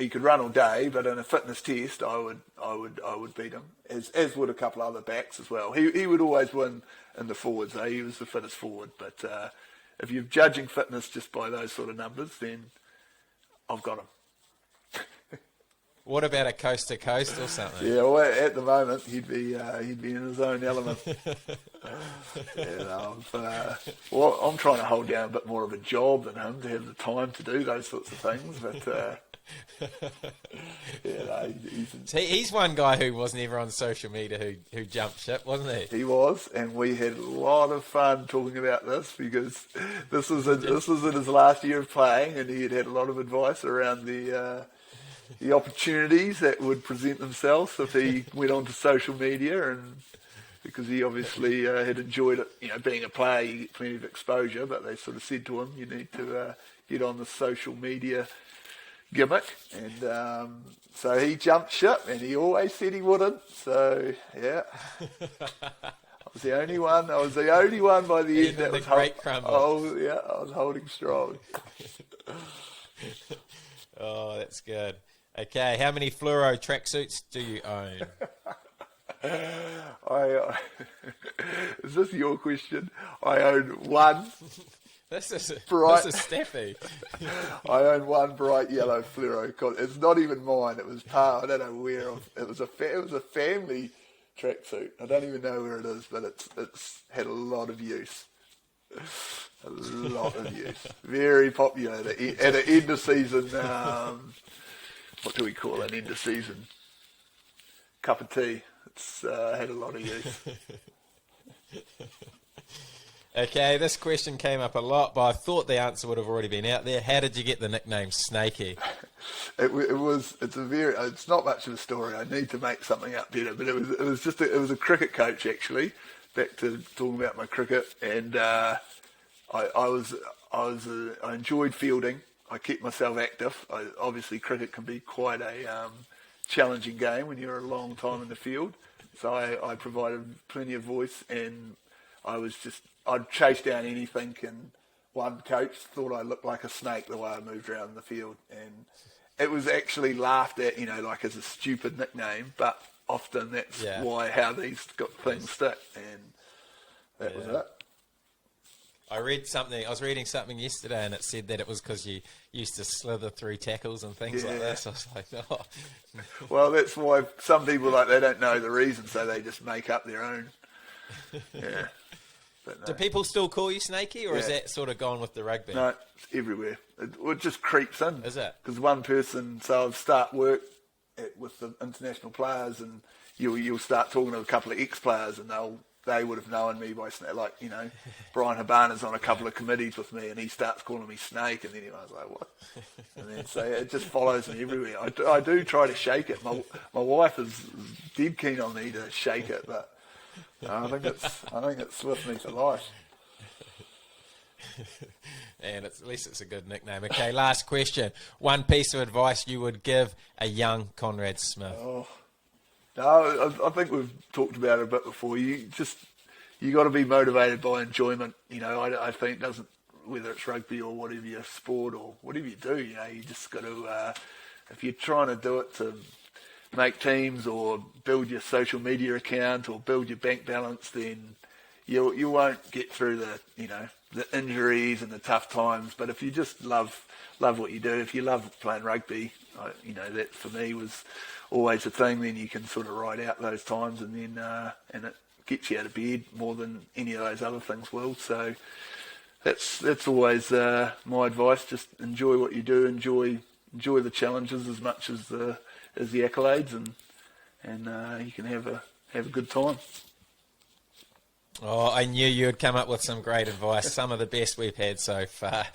could run all day, but in a fitness test I would beat him, as would a couple other backs as well. He would always win in the forwards, though. He was the fittest forward, but if you're judging fitness just by those sort of numbers, then I've got him. What about a coast to coast or something? Yeah, well, at the moment he'd be in his own element. I'm trying to hold down a bit more of a job than him to have the time to do those sorts of things. But he's one guy who wasn't ever on social media who jumped ship, wasn't he? He was, and we had a lot of fun talking about this, because this was in his last year of playing, and he had a lot of advice around the opportunities that would present themselves if he went onto social media, and because he obviously had enjoyed it, being a player, you get plenty of exposure, but they sort of said to him, you need to get on the social media gimmick, and so he jumped ship, and he always said he wouldn't, so yeah. was the only one. I was the only one by the end Even that the was great crumble. Oh yeah, I was holding strong. Oh, that's good. Okay, how many fluoro tracksuits do you own? Is this your question? I own one. This is Steffi. I own one bright yellow fluoro. It's not even mine. It was part. I don't know where. It was a family tracksuit. I don't even know where it is, but it's had a lot of use. A lot of use. Very popular at an end of season. What do we call an end of season? Cup of tea. It's had a lot of use. Okay, this question came up a lot, but I thought the answer would have already been out there. How did you get the nickname Snakey? It's not much of a story. I need to make something up better, but it was a cricket coach actually. Back to talking about my cricket, and I enjoyed fielding. I kept myself active. Obviously, cricket can be quite a challenging game when you're a long time in the field. So I provided plenty of voice, and I'd chase down anything, and one coach thought I looked like a snake the way I moved around the field, and it was actually laughed at, like as a stupid nickname, but often that's how these things stick, and that was it. I was reading something yesterday, and it said that it was because you used to slither through tackles and things like this. I was like, oh. Well, that's why some people, they don't know the reason, so they just make up their own. Yeah. But no. Do people still call you Snakey, or is that sort of gone with the rugby? No, it's everywhere. It just creeps in. Is it? Because one person, so I'll start work with the international players, and you'll start talking to a couple of ex-players, and they would have known me by Snake. Like, Brian Habana's on a couple of committees with me, and he starts calling me Snake, and then I was like, what? And then so it just follows me everywhere. I do try to shake it. My wife is dead keen on me to shake it, but I think it's with me for life. And at least it's a good nickname. Okay, last question. One piece of advice you would give a young Conrad Smith. Oh. No, I think we've talked about it a bit before. You got to be motivated by enjoyment. I think whether it's rugby or whatever your sport or whatever you do, you just got to, if you're trying to do it to make teams or build your social media account or build your bank balance, then you won't get through the injuries and the tough times. But if you just love what you do, if you love playing rugby, that for me was always a thing. Then you can sort of ride out those times, and then and it gets you out of bed more than any of those other things will. So that's always my advice. Just enjoy what you do. Enjoy the challenges as much as the accolades, and you can have a good time. Oh, I knew you would come up with some great advice, some of the best we've had so far.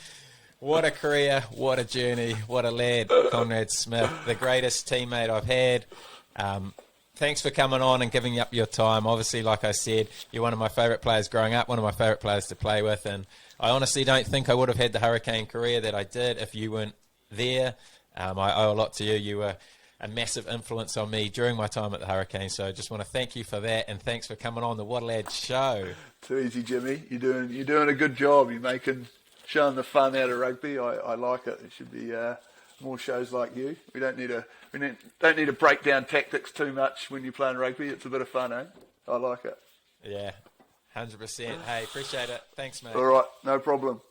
What a career, what a journey, what a lad, Conrad Smith, the greatest teammate I've had. Thanks for coming on and giving up your time. Obviously, like I said, you're one of my favourite players growing up, one of my favourite players to play with, and I honestly don't think I would have had the Hurricane career that I did if you weren't there. I owe a lot to you. You were a massive influence on me during my time at the Hurricane, so I just want to thank you for that, and thanks for coming on the What a Lad show. Too easy, Jimmy. You're doing a good job. You're showing the fun out of rugby. I like it. There should be more shows like you. We don't need to break down tactics too much when you're playing rugby. It's a bit of fun, eh? I like it. Yeah, 100%. Hey, appreciate it. Thanks, mate. All right, no problem.